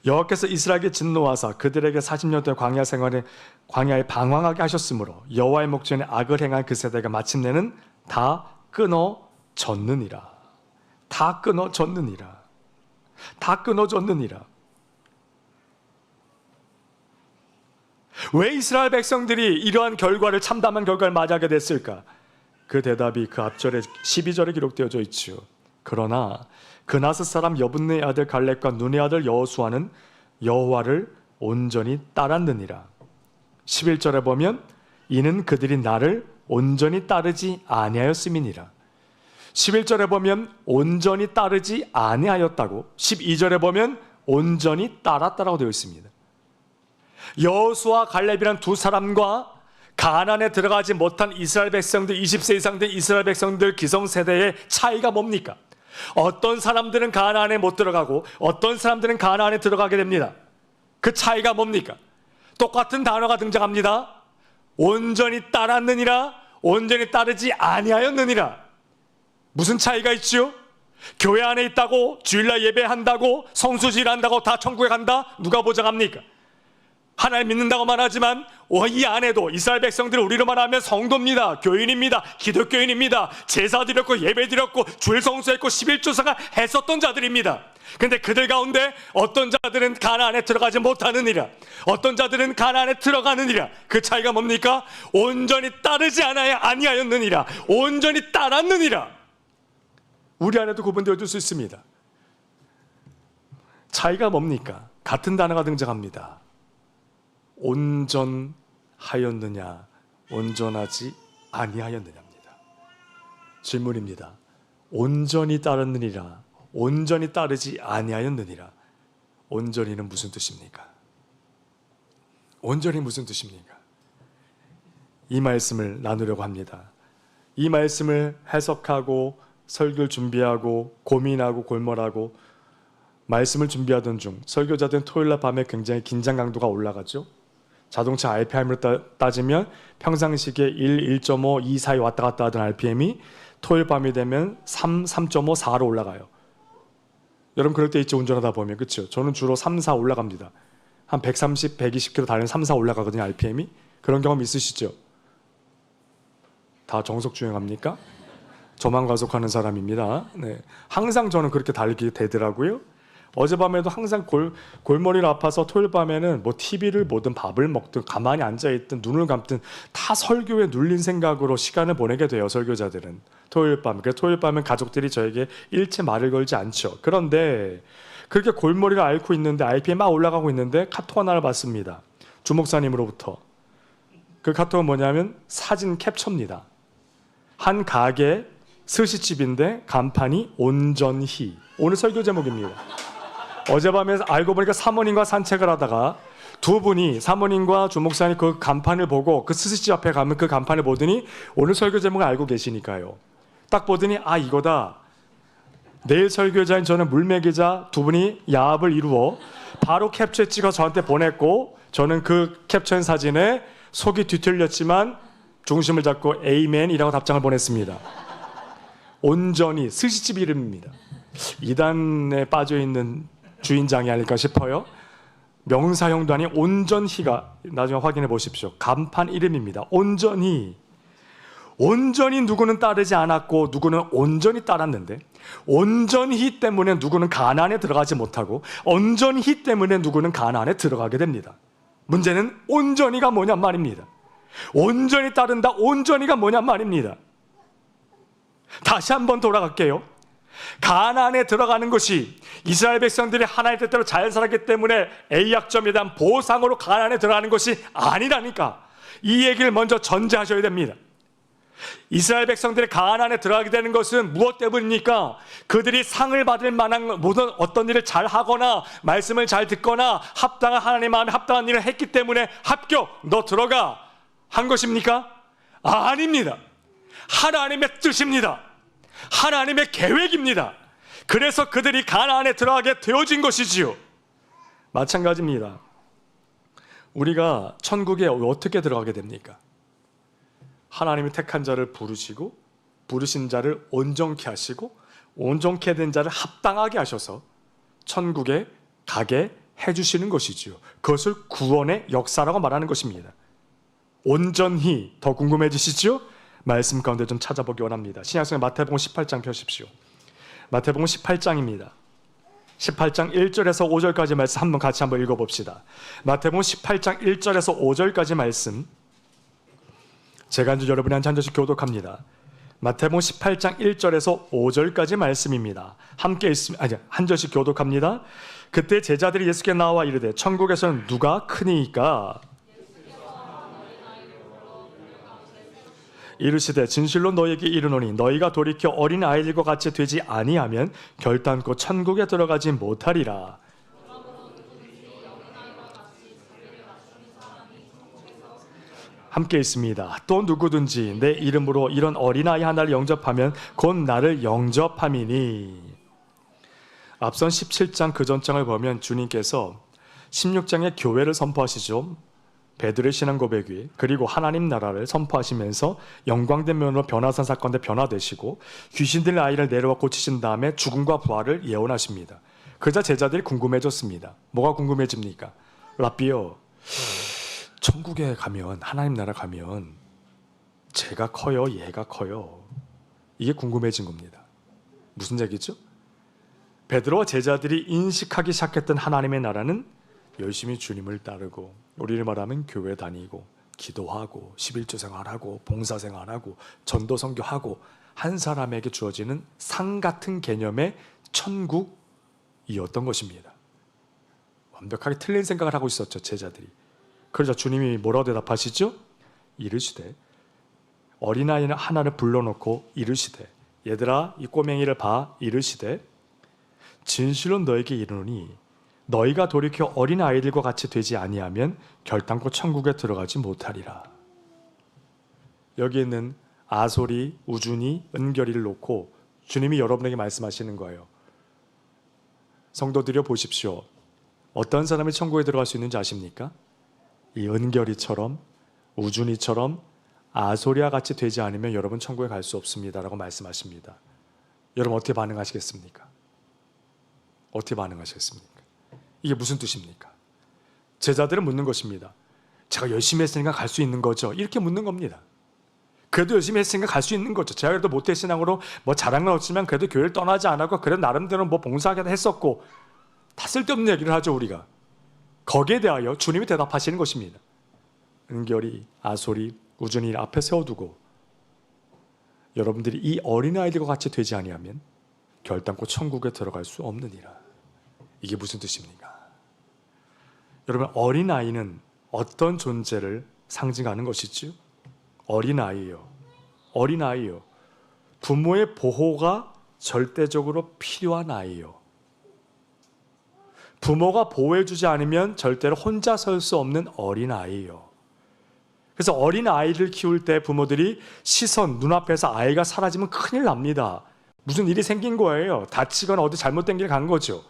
여호와께서 이스라엘에게 진노하사 그들에게 40년 동안 광야에 방황하게 하셨으므로 여호와의 목전에 악을 행한 그 세대가 마침내는 다 끊어졌느니라. 다 끊어졌느니라. 다 끊어졌느니라. 왜 이스라엘 백성들이 이러한 결과를, 참담한 결과를 맞이하게 됐을까? 그 대답이 그 앞절에 12절에 기록되어져 있지요. 그러나 그나스 사람 여분네 아들 갈렙과 눈의 아들 여호수아는 여호와를 온전히 따랐느니라. 11절에 보면 이는 그들이 나를 온전히 따르지 아니하였음이니라. 11절에 보면 온전히 따르지 아니하였다고, 12절에 보면 온전히 따랐다라고 되어 있습니다. 여호수아 갈렙이란 두 사람과 가나안에 들어가지 못한 이스라엘 백성들, 20세 이상 된 이스라엘 백성들 기성세대의 차이가 뭡니까? 어떤 사람들은 가나안에 못 들어가고 어떤 사람들은 가나안에 들어가게 됩니다. 그 차이가 뭡니까? 똑같은 단어가 등장합니다. 온전히 따랐느니라, 온전히 따르지 아니하였느니라. 무슨 차이가 있지요? 교회 안에 있다고, 주일날 예배한다고, 성수질 한다고 다 천국에 간다? 누가 보장합니까? 하나님 믿는다고 말하지만 이 안에도 이스라엘 백성들이 우리로 말하면 성도입니다, 교인입니다, 기독교인입니다, 제사 드렸고 예배 드렸고 주일 성수했고 11조사가 했었던 자들입니다. 근데 그들 가운데 어떤 자들은 가나안에 들어가지 못하느니라, 어떤 자들은 가나안에 들어가느니라. 그 차이가 뭡니까? 온전히 따르지 아니하였느니라, 온전히 따랐느니라. 우리 안에도 구분되어 줄 수 있습니다. 차이가 뭡니까? 같은 단어가 등장합니다. 온전하였느냐, 온전하지 아니하였느냐입니다. 질문입니다. 온전히 따르느니라, 온전히 따르지 아니하였느니라. 온전히는 무슨 뜻입니까? 온전히 무슨 뜻입니까? 이 말씀을 나누려고 합니다. 이 말씀을 해석하고 설교를 준비하고 고민하고 골몰하고 말씀을 준비하던 중 설교자들은 토요일날 밤에 굉장히 긴장 강도가 올라가죠. 자동차 RPM으로 따지면 평상시에 1, 1.5, 2 사이 왔다 갔다 하던 RPM이 토요일 밤이 되면 3, 3.5, 4로 올라가요. 여러분 그럴 때 있죠, 운전하다 보면. 그렇죠? 저는 주로 3, 4 올라갑니다. 한 130, 120km 달리면 3, 4 올라가거든요, RPM이. 그런 경험 있으시죠? 다 정속 주행합니까? 저만 과속하는 사람입니다. 네. 항상 저는 그렇게 달리게 되더라고요. 어젯밤에도 항상 골머리를 아파서 토요일 밤에는 뭐 TV를 보든 밥을 먹든 가만히 앉아있든 눈을 감든 다 설교에 눌린 생각으로 시간을 보내게 돼요, 설교자들은. 토요일 밤. 그래서 토요일 밤은 가족들이 저에게 일체 말을 걸지 않죠. 그런데 그렇게 골머리를 앓고 있는데 RPM 막 올라가고 있는데 카톡 하나를 받습니다. 주목사님으로부터. 그 카톡은 뭐냐면 사진 캡처입니다. 한 가게 스시집인데 간판이 온전히. 오늘 설교 제목입니다. 어젯밤에 알고 보니까 사모님과 산책을 하다가 두 분이, 사모님과 주목사님 그 간판을 보고 그 스시집 앞에 가면 그 간판을 보더니 오늘 설교 제목을 알고 계시니까요. 딱 보더니 아, 이거다. 내일 설교자인 저는 물매기자 두 분이 야합을 이루어 바로 캡처해 찍어 저한테 보냈고, 저는 그 캡처한 사진에 속이 뒤틀렸지만 중심을 잡고 에이멘이라고 답장을 보냈습니다. 온전히 스시집 이름입니다. 이단에 빠져있는 주인장이 아닐까 싶어요. 명사형도 아닌 온전히가 나중에 확인해 보십시오. 간판 이름입니다. 온전히. 온전히 누구는 따르지 않았고 누구는 온전히 따랐는데, 온전히 때문에 누구는 가나안에 들어가지 못하고 온전히 때문에 누구는 가나안에 들어가게 됩니다. 문제는 온전히가 뭐냐 말입니다. 온전히 따른다, 온전히가 뭐냐 말입니다. 다시 한번 돌아갈게요. 가나안에 들어가는 것이 이스라엘 백성들이 하나님의 뜻대로 잘 살았기 때문에 A약점에 대한 보상으로 가나안에 들어가는 것이 아니라니까. 이 얘기를 먼저 전제하셔야 됩니다. 이스라엘 백성들이 가나안에 들어가게 되는 것은 무엇 때문입니까? 그들이 상을 받을 만한 모든 어떤 일을 잘 하거나 말씀을 잘 듣거나 합당한 하나님 마음에 합당한 일을 했기 때문에 합격, 너 들어가 한 것입니까? 아닙니다. 하나님의 뜻입니다. 하나님의 계획입니다. 그래서 그들이 가나안에 들어가게 되어진 것이지요. 마찬가지입니다. 우리가 천국에 어떻게 들어가게 됩니까? 하나님이 택한 자를 부르시고 부르신 자를 온전케 하시고 온전케 된 자를 합당하게 하셔서 천국에 가게 해주시는 것이지요. 그것을 구원의 역사라고 말하는 것입니다. 온전히 더 궁금해지시죠? 말씀 가운데 좀 찾아보기 원합니다. 신약성경 마태복음 18장 펴십시오. 마태복음 18장입니다. 18장 1절에서 5절까지 말씀 한번 같이 한번 읽어봅시다. 마태복음 18장 1절에서 5절까지 말씀, 제가 이제 여러분이 한 절씩 교독합니다. 마태복음 18장 1절에서 5절까지 말씀입니다. 함께 한 절씩 교독합니다. 그때 제자들이 예수께 나와 이르되 천국에서는 누가 크니이까? 이르시되 진실로 너희에게 이르노니 너희가 돌이켜 어린 아이들과 같이 되지 아니하면 결단코 천국에 들어가지 못하리라. 함께 있습니다. 또 누구든지 내 이름으로 이런 어린아이 하나를 영접하면 곧 나를 영접함이니. 앞선 17장 그 전장을 보면 주님께서 16장에 교회를 선포하시죠. 베드로의 신앙 고백이, 그리고 하나님 나라를 선포하시면서 영광된 면으로 변화산 사건 때 변화되시고 귀신들 아이를 내려와 고치신 다음에 죽음과 부활을 예언하십니다. 그러자 제자들이 궁금해졌습니다. 뭐가 궁금해집니까? 라비요, 천국에 가면, 하나님 나라 가면 제가 커요, 얘가 커요? 이게 궁금해진 겁니다. 무슨 얘기죠? 베드로와 제자들이 인식하기 시작했던 하나님의 나라는 열심히 주님을 따르고, 우리를 말하면 교회 다니고 기도하고 11조 생활하고 봉사 생활하고 전도 선교하고 한 사람에게 주어지는 상 같은 개념의 천국이었던 것입니다. 완벽하게 틀린 생각을 하고 있었죠, 제자들이. 그러자 주님이 뭐라고 대답하시죠? 이르시되, 어린아이 하나를 불러놓고 이르시되, 얘들아 이 꼬맹이를 봐. 이르시되 진실로 너에게 이르노니 너희가 돌이켜 어린 아이들과 같이 되지 아니하면 결단코 천국에 들어가지 못하리라. 여기 있는 아소리, 우준이, 은결이를 놓고 주님이 여러분에게 말씀하시는 거예요. 성도들이여 보십시오. 어떤 사람이 천국에 들어갈 수 있는지 아십니까? 이 은결이처럼, 우준이처럼, 아소리아 같이 되지 않으면 여러분 천국에 갈 수 없습니다 라고 말씀하십니다. 여러분 어떻게 반응하시겠습니까? 어떻게 반응하시겠습니까? 이게 무슨 뜻입니까? 제자들은 묻는 것입니다. 제가 열심히 했으니까 갈 수 있는 거죠? 이렇게 묻는 겁니다. 그래도 열심히 했으니까 갈 수 있는 거죠. 제가 그래도 모태신앙으로 뭐 잘한 건 없지만 그래도 교회를 떠나지 않았고 그래도 나름대로 뭐 봉사하기도 했었고, 다 쓸데없는 얘기를 하죠 우리가. 거기에 대하여 주님이 대답하시는 것입니다. 은결이, 아소리, 우준이 앞에 세워두고 여러분들이 이 어린아이들과 같이 되지 아니하면 결단코 천국에 들어갈 수 없느니라. 이게 무슨 뜻입니까? 여러분, 어린아이는 어떤 존재를 상징하는 것이지요? 어린아이예요. 어린아이예요. 부모의 보호가 절대적으로 필요한 아이예요. 부모가 보호해주지 않으면 절대로 혼자 설 수 없는 어린아이예요. 그래서 어린아이를 키울 때 부모들이 시선, 눈앞에서 아이가 사라지면 큰일 납니다. 무슨 일이 생긴 거예요. 다치거나 어디 잘못된 길 간 거죠.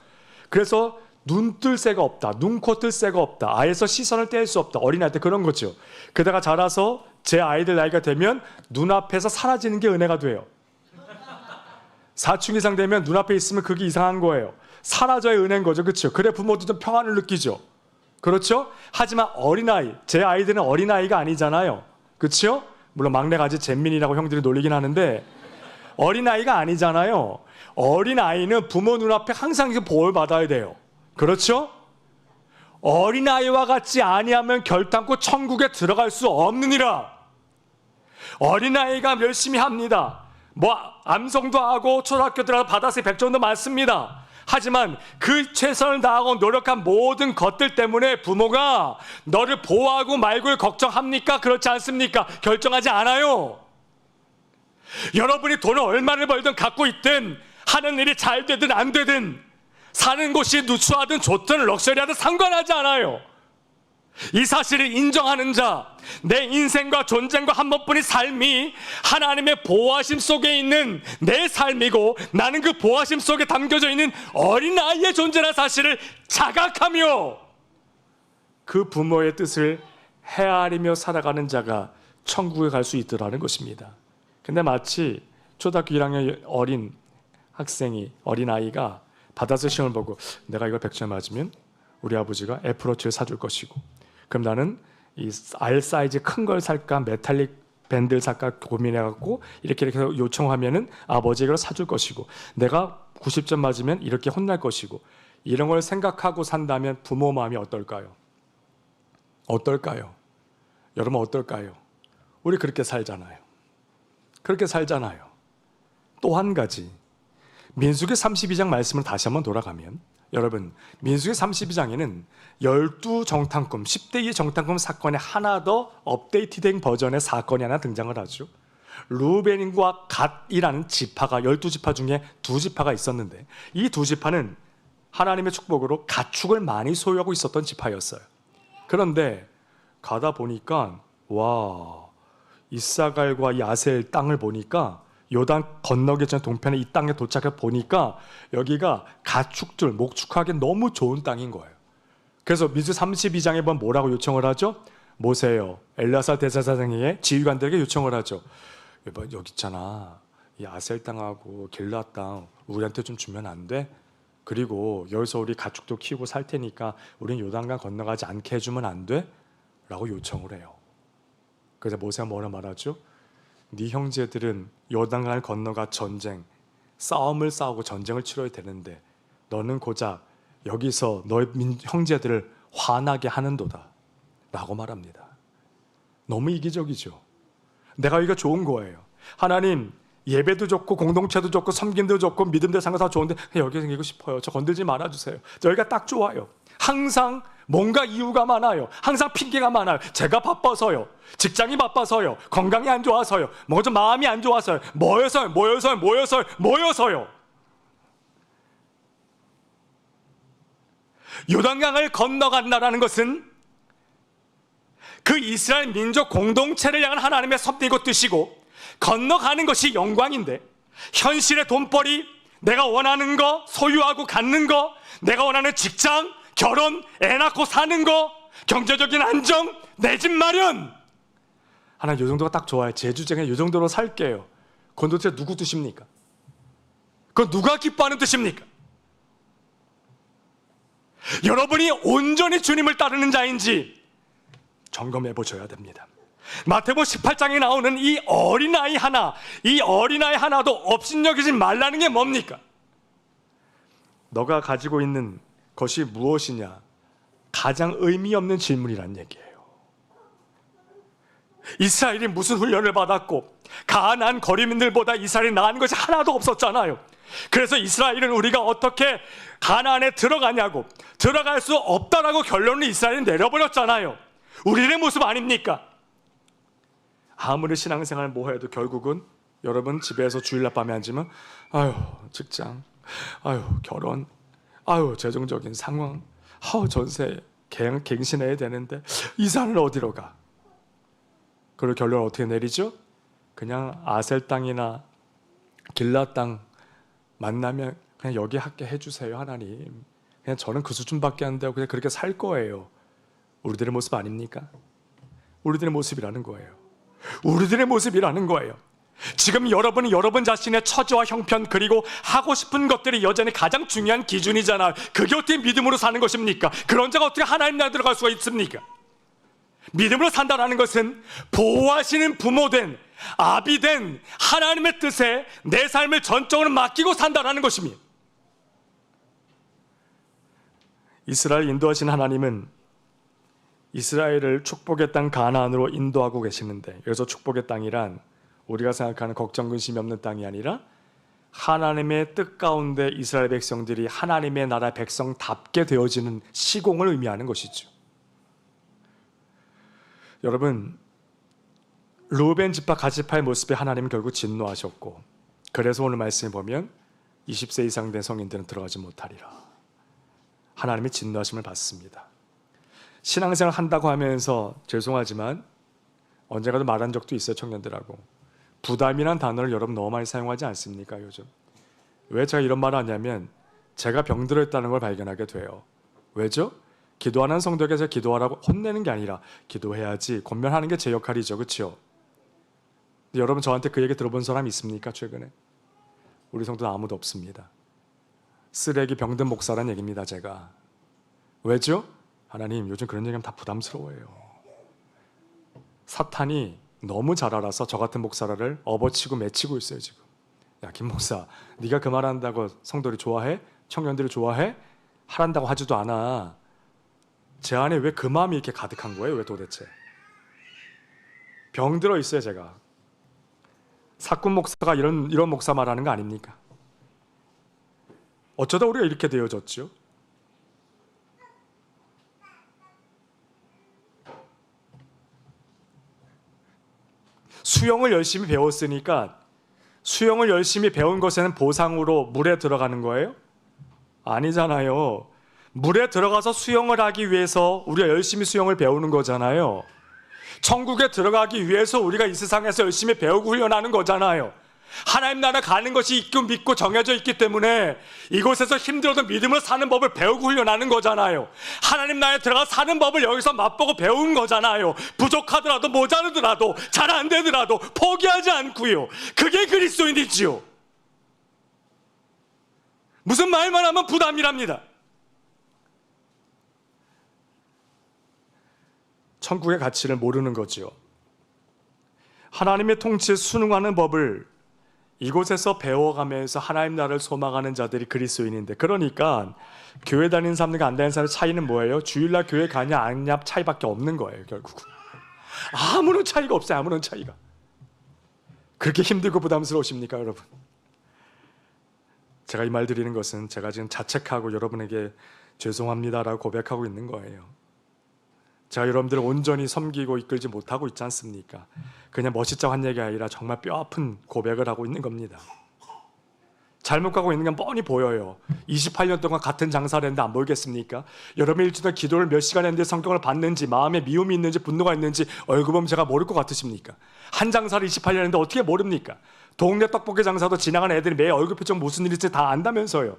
그래서 눈 뜰 새가 없다. 눈코 뜰 새가 없다. 아이에서 시선을 뗄 수 없다. 어린아이 때 그런 거죠. 그러다가 자라서 제 아이들 나이가 되면 눈앞에서 사라지는 게 은혜가 돼요. 사춘기 이상 되면 눈앞에 있으면 그게 이상한 거예요. 사라져야 은혜인 거죠. 그렇죠? 그래 부모도 좀 평안을 느끼죠. 그렇죠? 하지만 어린아이, 제 아이들은 어린아이가 아니잖아요. 그렇죠? 물론 막내가 아직 잼민이라고 형들이 놀리긴 하는데 어린아이가 아니잖아요. 어린아이는 부모 눈앞에 항상 보호를 받아야 돼요. 그렇죠? 어린아이와 같지 아니하면 결단코 천국에 들어갈 수 없느니라. 어린아이가 열심히 합니다. 뭐 암송도 하고 초등학교 들어가서 바다새 백종도 많습니다. 하지만 그 최선을 다하고 노력한 모든 것들 때문에 부모가 너를 보호하고 말고를 걱정합니까? 그렇지 않습니까? 결정하지 않아요. 여러분이 돈을 얼마를 벌든 갖고 있든 하는 일이 잘 되든 안 되든 사는 곳이 누추하든 좋든 럭셔리하든 상관하지 않아요. 이 사실을 인정하는 자, 내 인생과 존재과 한 번뿐인 삶이 하나님의 보호하심 속에 있는 내 삶이고 나는 그 보호하심 속에 담겨져 있는 어린아이의 존재라는 사실을 자각하며 그 부모의 뜻을 헤아리며 살아가는 자가 천국에 갈 수 있더라는 것입니다. 근데 마치 초등학교 1학년 어린 학생이, 어린아이가 받아서 시험을 보고 내가 이걸 100점 맞으면 우리 아버지가 애플워치를 사줄 것이고, 그럼 나는 이 R 사이즈 큰 걸 살까 메탈릭 밴드를 살까 고민해갖고 이렇게 요청하면은 아버지가 이걸 사줄 것이고, 내가 90점 맞으면 이렇게 혼날 것이고, 이런 걸 생각하고 산다면 부모 마음이 어떨까요? 어떨까요? 여러분 어떨까요? 우리 그렇게 살잖아요. 그렇게 살잖아요. 또 한 가지, 민수기 32장 말씀을 다시 한번 돌아가면, 여러분 민수기 32장에는 12정탐꾼 10대 2 정탐꾼 사건에 하나 더 업데이트된 버전의 사건이 하나 등장을 하죠. 루벤과 갓이라는 지파가 12지파 중에 2지파가 있었는데 이 2지파는 하나님의 축복으로 가축을 많이 소유하고 있었던 지파였어요. 그런데 가다 보니까 와, 이사갈과 이 아셀 땅을 보니까 요단 건너기 전 동편에 이 땅에 도착해 보니까 여기가 가축들 목축하기 너무 좋은 땅인 거예요. 그래서 민수기 32장에 보면 뭐라고 요청을 하죠? 모세요, 엘라사 대제사장에게 지휘관들에게 요청을 하죠. 여기 있잖아, 이 아셀 땅하고 길앗 땅 우리한테 좀 주면 안 돼? 그리고 여기서 우리 가축도 키우고 살 테니까 우린 요단강 건너가지 않게 해주면 안 돼? 라고 요청을 해요. 그래서 모세가 뭐라 말하죠? 네 형제들은 요단강을 건너가 전쟁, 싸움을 싸우고 전쟁을 치러야 되는데 너는 고작 여기서 너의 형제들을 화나게 하는도다 라고 말합니다. 너무 이기적이죠. 내가 여기가 좋은 거예요. 하나님, 예배도 좋고 공동체도 좋고 섬김도 좋고 믿음도 상가 다 좋은데 여기 생기고 싶어요. 저 건들지 말아주세요. 여기가 딱 좋아요. 항상 뭔가 이유가 많아요. 항상 핑계가 많아요. 제가 바빠서요, 직장이 바빠서요, 건강이 안 좋아서요, 뭐 좀 마음이 안 좋아서요, 모여서요. 요단강을 건너간다라는 것은 그 이스라엘 민족 공동체를 향한 하나님의 섭리고 뜻이고, 건너가는 것이 영광인데 현실의 돈벌이, 내가 원하는 거, 소유하고 갖는 거, 내가 원하는 직장, 결혼, 애 낳고 사는 거, 경제적인 안정, 내 집 마련. 하나님 이 정도가 딱 좋아요. 제주쟁에 이 정도로 살게요. 그건 도대체 누구 뜻입니까? 그건 누가 기뻐하는 뜻입니까? 여러분이 온전히 주님을 따르는 자인지 점검해 보셔야 됩니다. 마태복음 18장에 나오는 이 어린아이 하나, 이 어린아이 하나도 업신여기지 말라는 게 뭡니까? 너가 가지고 있는 것이 무엇이냐? 가장 의미 없는 질문이란 얘기예요. 이스라엘이 무슨 훈련을 받았고 가나안 거리민들보다 이스라엘이 나은 것이 하나도 없었잖아요. 그래서 이스라엘은 우리가 어떻게 가나안에 들어가냐고, 들어갈 수 없다라고 결론을 이스라엘이 내려버렸잖아요. 우리의 모습 아닙니까? 아무리 신앙생활 뭐 해도 결국은 여러분 집에서 주일날 밤에 앉으면 아유 직장, 아유 결혼, 아유 재정적인 상황, 아유 전세 갱신해야 되는데 이사를 어디로 가? 그리고 결론을 어떻게 내리죠? 그냥 아셀 땅이나 길라 땅 만나면 그냥 여기 학교 해주세요 하나님. 그냥 저는 그 수준밖에 안 되고 그냥 그렇게 살 거예요. 우리들의 모습 아닙니까? 우리들의 모습이라는 거예요. 우리들의 모습이라는 거예요. 지금 여러분이 여러분 자신의 처지와 형편 그리고 하고 싶은 것들이 여전히 가장 중요한 기준이잖아요. 그게 어떻게 믿음으로 사는 것입니까? 그런 자가 어떻게 하나님 나라에 들어갈 수가 있습니까? 믿음으로 산다는 것은 보호하시는 부모된 아비된 하나님의 뜻에 내 삶을 전적으로 맡기고 산다는 것입니다. 이스라엘 인도하신 하나님은 이스라엘을 축복의 땅 가나안으로 인도하고 계시는데, 여기서 축복의 땅이란 우리가 생각하는 걱정 근심이 없는 땅이 아니라 하나님의 뜻 가운데 이스라엘 백성들이 하나님의 나라 백성답게 되어지는 시공을 의미하는 것이죠. 여러분, 르우벤 집과 가시파의 모습에 하나님은 결국 진노하셨고, 그래서 오늘 말씀에 보면 20세 이상 된 성인들은 들어가지 못하리라. 하나님의 진노하심을 받습니다. 신앙생활 한다고 하면서 죄송하지만 언젠가도 말한 적도 있어요. 청년들하고 부담이란 단어를 여러분 너무 많이 사용하지 않습니까 요즘? 왜 제가 이런 말을 하냐면 제가 병들었다는 걸 발견하게 돼요. 왜죠? 기도하는 성도에게서 기도하라고 혼내는 게 아니라 기도해야지 권면하는 게 제 역할이죠. 그렇죠? 여러분 저한테 그 얘기 들어본 사람 있습니까? 최근에? 우리 성도는 아무도 없습니다. 쓰레기 병든 목사란 얘기입니다. 제가. 왜죠? 하나님 요즘 그런 얘기하면 다 부담스러워요. 사탄이 너무 잘 알아서 저 같은 목사를 업어치고 맺히고 있어요 지금. 야 김 목사, 네가 그 말한다고 성도들이 좋아해? 청년들이 좋아해? 하란다고 하지도 않아. 제 안에 왜 그 마음이 이렇게 가득한 거예요? 왜 도대체? 병들어 있어요 제가. 사꾼 목사가 이런 목사 말하는 거 아닙니까? 어쩌다 우리가 이렇게 되어졌죠? 수영을 열심히 배웠으니까 수영을 열심히 배운 것에는 보상으로 물에 들어가는 거예요? 아니잖아요. 물에 들어가서 수영을 하기 위해서 우리가 열심히 수영을 배우는 거잖아요. 천국에 들어가기 위해서 우리가 이 세상에서 열심히 배우고 훈련하는 거잖아요. 하나님 나라 가는 것이 있고 믿고 정해져 있기 때문에 이곳에서 힘들어도 믿음으로 사는 법을 배우고 훈련하는 거잖아요. 하나님 나라에 들어가 사는 법을 여기서 맛보고 배운 거잖아요. 부족하더라도 모자르더라도 잘 안 되더라도 포기하지 않고요. 그게 그리스도인이지요. 무슨 말만 하면 부담이랍니다. 천국의 가치를 모르는 거지요. 하나님의 통치에 순응하는 법을 이곳에서 배워가면서 하나님 나라를 소망하는 자들이 그리스도인인데, 그러니까 교회 다니는 사람들과 안 다니는 사람의 차이는 뭐예요? 주일날 교회 가냐 안 가냐 차이밖에 없는 거예요. 결국은 아무런 차이가 없어요. 아무런 차이가. 그렇게 힘들고 부담스러우십니까 여러분? 제가 이 말 드리는 것은 제가 지금 자책하고 여러분에게 죄송합니다라고 고백하고 있는 거예요. 제가 여러분들을 온전히 섬기고 이끌지 못하고 있지 않습니까? 그냥 멋있자고 한 얘기가 아니라 정말 뼈아픈 고백을 하고 있는 겁니다. 잘못 가고 있는 건 뻔히 보여요. 28년 동안 같은 장사를 했는데 안 보이겠습니까? 여러분 일주일에 기도를 몇 시간 했는데 성경을 봤는지, 마음에 미움이 있는지 분노가 있는지 얼굴 보면 제가 모를 것 같으십니까? 한 장사를 28년 했는데 어떻게 모릅니까? 동네 떡볶이 장사도 지나가는 애들이 매 얼굴 표정 무슨 일 있지 다 안다면서요.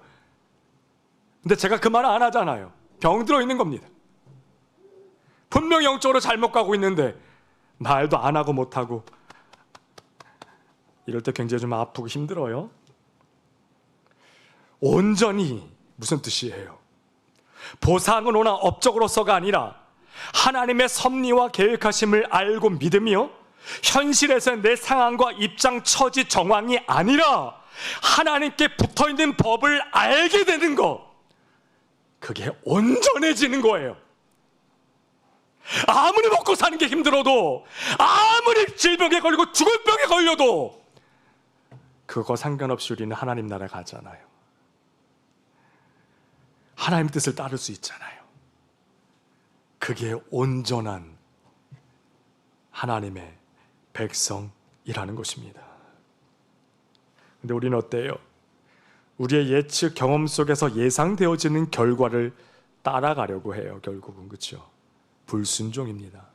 근데 제가 그 말을 안 하잖아요. 병들어 있는 겁니다. 분명 영적으로 잘못 가고 있는데 말도 안 하고 못 하고, 이럴 때 굉장히 좀 아프고 힘들어요. 온전히 무슨 뜻이에요? 보상은 오나 업적으로서가 아니라 하나님의 섭리와 계획하심을 알고 믿으며 현실에서 내 상황과 입장, 처지, 정황이 아니라 하나님께 붙어있는 법을 알게 되는 것, 그게 온전해지는 거예요. 아무리 먹고 사는 게 힘들어도, 아무리 질병에 걸리고 죽을 병에 걸려도 그거 상관없이 우리는 하나님 나라 가잖아요. 하나님 뜻을 따를 수 있잖아요. 그게 온전한 하나님의 백성이라는 것입니다. 근데 우리는 어때요? 우리의 예측 경험 속에서 예상되어지는 결과를 따라가려고 해요. 결국은, 그렇죠? 불순종입니다.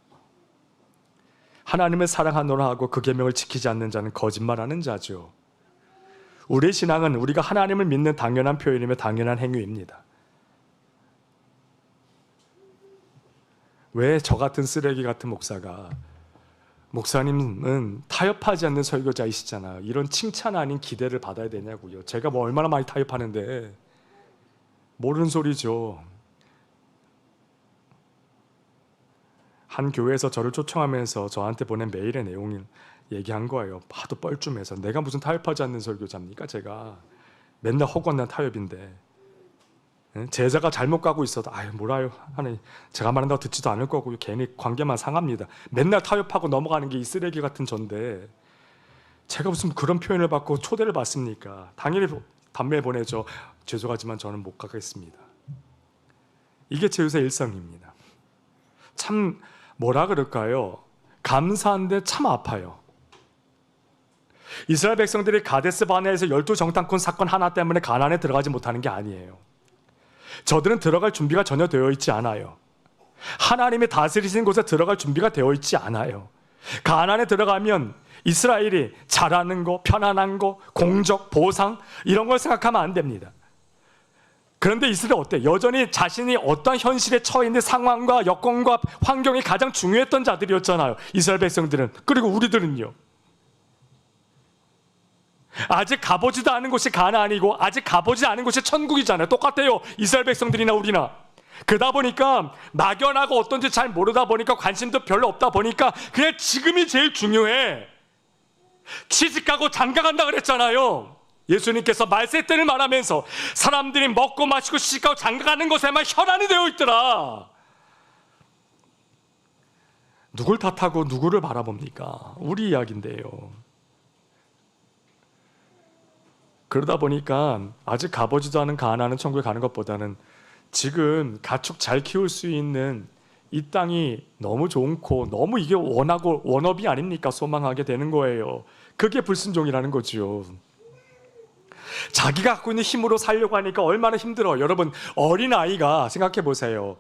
하나님을 사랑하노라 하고 그 계명을 지키지 않는 자는 거짓말하는 자죠. 우리의 신앙은 우리가 하나님을 믿는 당연한 표현이며 당연한 행위입니다. 왜 저 같은 쓰레기 같은 목사가, 목사님은 타협하지 않는 설교자이시잖아요, 이런 칭찬 아닌 기대를 받아야 되냐고요. 제가 뭐 얼마나 많이 타협하는데. 모르는 소리죠. 한 교회에서 저를 초청하면서 저한테 보낸 메일의 내용을 얘기한 거예요. 하도 뻘쭘해서. 내가 무슨 타협하지 않는 설교자입니까? 제가 맨날 허구한 타협인데, 제자가 잘못 가고 있어도 아유 뭐라요 하나님, 제가 말한다고 듣지도 않을 거고 괜히 관계만 상합니다. 맨날 타협하고 넘어가는 게 이 쓰레기 같은 전데 제가 무슨 그런 표현을 받고 초대를 받습니까? 당연히 담배 보내죠. 죄송하지만 저는 못 가겠습니다. 이게 제 요새 일상입니다. 참 뭐라 그럴까요? 감사한데 참 아파요. 이스라엘 백성들이 가데스 바네아에서 12정탐꾼 사건 하나 때문에 가나안에 들어가지 못하는 게 아니에요. 저들은 들어갈 준비가 전혀 되어 있지 않아요. 하나님의 다스리시는 곳에 들어갈 준비가 되어 있지 않아요. 가나안에 들어가면 이스라엘이 잘하는 거, 편안한 거, 공적, 보상 이런 걸 생각하면 안 됩니다. 그런데 이스라엘 어때? 여전히 자신이 어떤 현실에 처해 있는 상황과 여건과 환경이 가장 중요했던 자들이었잖아요. 이스라엘 백성들은. 그리고 우리들은요. 아직 가보지도 않은 곳이 가나안이고 아직 가보지 않은 곳이 천국이잖아요. 똑같아요. 이스라엘 백성들이나 우리나. 그러다 보니까 막연하고 어떤지 잘 모르다 보니까 관심도 별로 없다 보니까 그냥 지금이 제일 중요해. 취직하고 장가간다 그랬잖아요. 예수님께서 말세 때를 말하면서 사람들이 먹고 마시고 취직하고 장가가는 것에만 혈안이 되어 있더라. 누굴 탓하고 누구를 바라봅니까? 우리 이야기인데요. 그러다 보니까 아직 가보지도 않은 가나안 천국에 가는 것보다는 지금 가축 잘 키울 수 있는 이 땅이 너무 좋고 너무 이게 원하고 원업이 아닙니까? 소망하게 되는 거예요. 그게 불순종이라는 거죠. 자기가 갖고 있는 힘으로 살려고 하니까 얼마나 힘들어. 여러분, 어린아이가 생각해 보세요.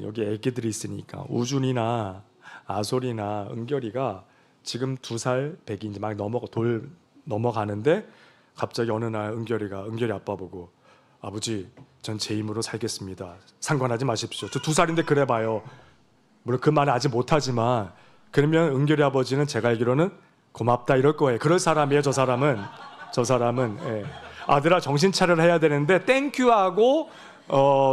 여기 애기들이 있으니까 우준이나 아솔이나 은결이가 지금 2살 100이 이제 막 넘어가는데 갑자기 어느 날 은결이 아빠 보고 아버지 전 제 힘으로 살겠습니다. 상관하지 마십시오. 저 2살인데 그래 봐요. 물론 그 말은 아직 못하지만 그러면 은결이 아버지는 제가 알기로는 고맙다 이럴 거예요. 그럴 사람이에요. 저 사람은 예. 아들아 정신 차려라 해야 되는데 땡큐하고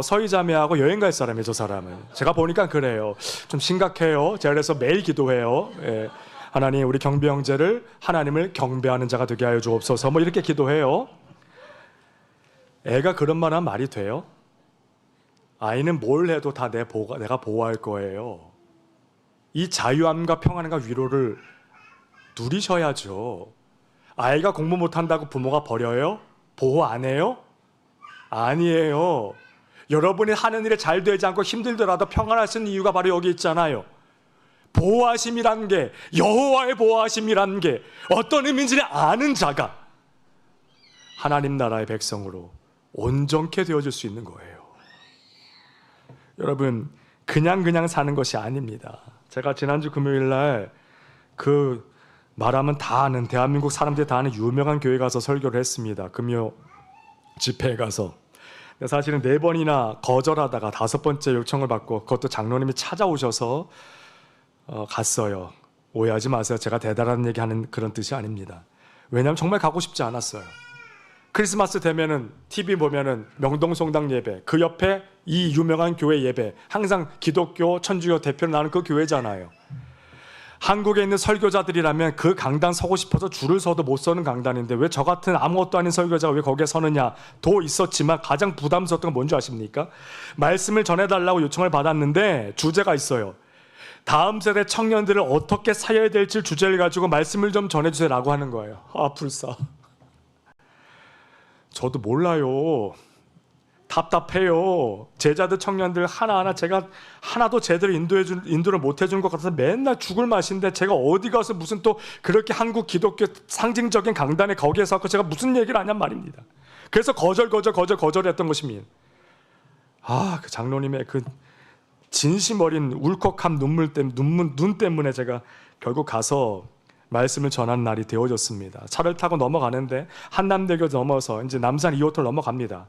서희자매하고 여행 갈 사람이에요. 저 사람은. 제가 보니까 그래요. 좀 심각해요. 제가 그래서 매일 기도해요. 예. 하나님 우리 경비 형제를 하나님을 경배하는 자가 되게 하여 주옵소서 뭐 이렇게 기도해요. 애가 그런 말 하면 말이 돼요? 아이는 뭘 해도 다 내가 보호할 거예요. 이 자유함과 평안과 위로를 누리셔야죠. 아이가 공부 못한다고 부모가 버려요? 보호 안 해요? 아니에요. 여러분이 하는 일에 잘 되지 않고 힘들더라도 평안할 수 있는 이유가 바로 여기 있잖아요. 보호하심이란 게, 여호와의 보호하심이란 게 어떤 의미인지 아는 자가 하나님 나라의 백성으로 온전케 되어질 수 있는 거예요. 여러분, 그냥 사는 것이 아닙니다. 제가 지난주 금요일 날 그 말하면 다 아는, 대한민국 사람들이 다 아는 유명한 교회 가서 설교를 했습니다. 금요 집회에 가서. 근데 사실은 4번이나 거절하다가 5번째 요청을 받고, 그것도 장로님이 찾아오셔서 갔어요. 오해하지 마세요. 제가 대단한 얘기하는 그런 뜻이 아닙니다. 왜냐하면 정말 가고 싶지 않았어요. 크리스마스 되면은 TV 보면은 명동성당 예배, 그 옆에 이 유명한 교회 예배, 항상 기독교 천주교 대표로 나는 그 교회잖아요. 한국에 있는 설교자들이라면 그 강단 서고 싶어서 줄을 서도 못 서는 강단인데 왜 저 같은 아무것도 아닌 설교자가 왜 거기에 서느냐 도 있었지만, 가장 부담스러웠던 건 뭔지 아십니까? 말씀을 전해달라고 요청을 받았는데 주제가 있어요. 다음 세대 청년들을 어떻게 살려야 될지 주제를 가지고 말씀을 좀 전해주세요라고 하는 거예요. 아, 불사. 저도 몰라요. 답답해요. 제자들 청년들 하나하나 제가 하나도 제대로 인도를 못 해준 것 같아서 맨날 죽을 맛인데, 제가 어디 가서 무슨 또 그렇게 한국 기독교 상징적인 강단에 거기에서 제가 무슨 얘기를 하냔 말입니다. 그래서 거절했던 것입니다. 아, 그 장로님의 그 진심 어린 울컥한 눈 때문에 제가 결국 가서 말씀을 전한 날이 되어졌습니다. 차를 타고 넘어가는데 한남대교 넘어서 이제 남산 2호터를 넘어갑니다.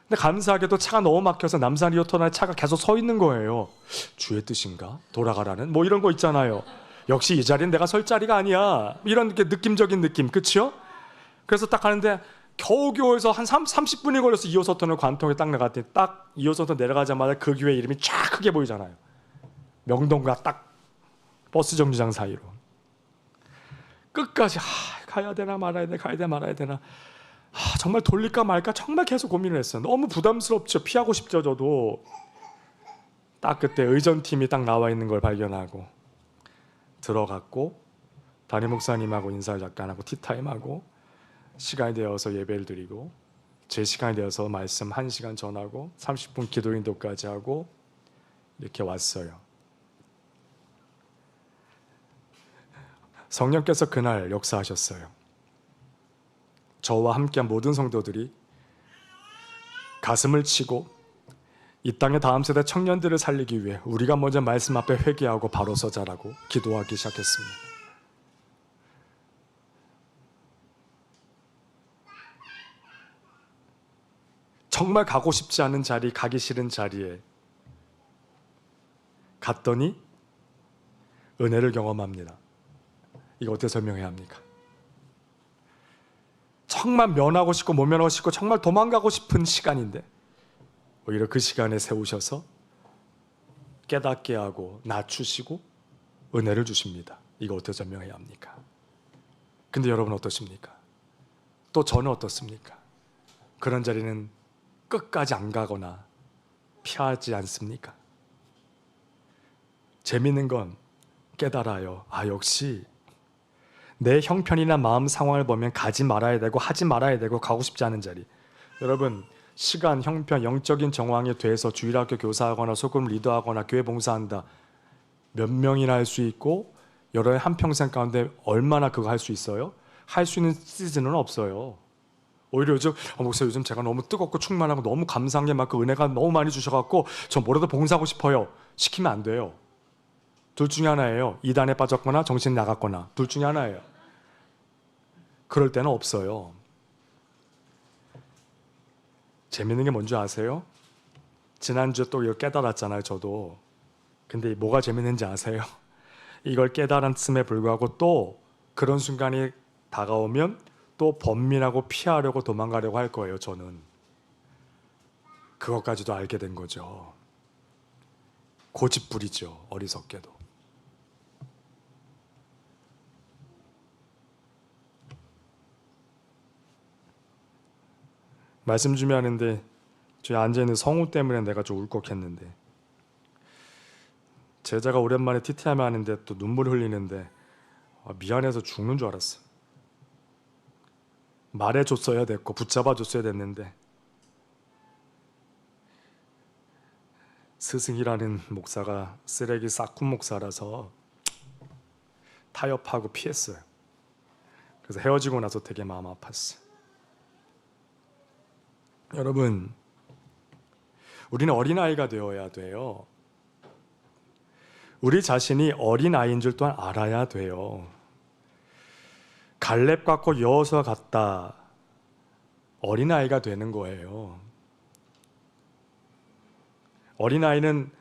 근데 감사하게도 차가 너무 막혀서 남산 2호터에 차가 계속 서 있는 거예요. 주의 뜻인가? 돌아가라는? 뭐 이런 거 있잖아요. 역시 이 자리는 내가 설 자리가 아니야. 이런 게 느낌적인 느낌, 그치요? 그래서 딱 가는데 겨우겨우해서 한 30분이 걸려서 2호선을 관통에 딱 나갔더니, 딱 2호선 내려가자마자 그 교회 이름이 쫙 크게 보이잖아요. 명동과 딱 버스 정류장 사이로. 끝까지 가야 되나 말아야 되나, 가야 되나 말아야 되나, 정말 돌릴까 말까 정말 계속 고민을 했어요. 너무 부담스럽죠. 피하고 싶죠. 저도. 딱 그때 의전팀이 딱 나와 있는 걸 발견하고 들어갔고, 담임 목사님하고 인사를 잠깐 하고 티타임하고, 시간이 되어서 예배를 드리고, 제 시간이 되어서 말씀 1시간 전하고 30분 기도 인도까지 하고 이렇게 왔어요. 성령께서 그날 역사하셨어요. 저와 함께한 모든 성도들이 가슴을 치고 이 땅의 다음 세대 청년들을 살리기 위해 우리가 먼저 말씀 앞에 회개하고 바로 서자라고 기도하기 시작했습니다. 정말 가고 싶지 않은 자리, 가기 싫은 자리에 갔더니 은혜를 경험합니다. 이거 어떻게 설명해야 합니까? 정말 면하고 싶고 못 면하고 싶고 정말 도망가고 싶은 시간인데 오히려 그 시간에 세우셔서 깨닫게 하고 낮추시고 은혜를 주십니다. 이거 어떻게 설명해야 합니까? 근데 여러분 어떠십니까? 또 저는 어떻습니까? 그런 자리는 끝까지 안 가거나 피하지 않습니까? 재밌는 건 깨달아요. 역시 내 형편이나 마음 상황을 보면 가지 말아야 되고 하지 말아야 되고 가고 싶지 않은 자리. 여러분, 시간, 형편, 영적인 정황에 대해서 주일학교 교사하거나 소금 리더하거나 교회 봉사한다. 몇 명이나 할 수 있고 여러의 한평생 가운데 얼마나 그거 할 수 있어요? 할 수 있는 시즌은 없어요. 오히려 요즘 제가 너무 뜨겁고 충만하고 너무 감사한 게 많고 은혜가 너무 많이 주셔갖고 저 뭐라도 봉사하고 싶어요. 시키면 안 돼요. 둘 중에 하나예요. 이단에 빠졌거나 정신 나갔거나 둘 중에 하나예요. 그럴 때는 없어요. 재밌는 게 뭔지 아세요? 지난주에 또 이거 깨달았잖아요. 저도. 근데 뭐가 재밌는지 아세요? 이걸 깨달았음에 불구하고 또 그런 순간이 다가오면 또 번민하고 피하려고 도망가려고 할 거예요. 저는 그것까지도 알게 된 거죠. 고집부리죠. 어리석게도. 말씀 준비하는데 저기 앉아있는 성우 때문에 내가 좀 울컥했는데, 제자가 오랜만에 TT하면 하는데 또 눈물 흘리는데 미안해서 죽는 줄 알았어. 말해줬어야 됐고 붙잡아줬어야 됐는데 스승이라는 목사가 쓰레기 싹군 목사라서 타협하고 피했어요. 그래서 헤어지고 나서 되게 마음 아팠어요. 여러분, 우리는 어린아이가 되어야 돼요. 우리 자신이 어린아이인 줄 또한 알아야 돼요. 갈렙 같고 여호수아 같다. 어린아이가 되는 거예요. 어린아이는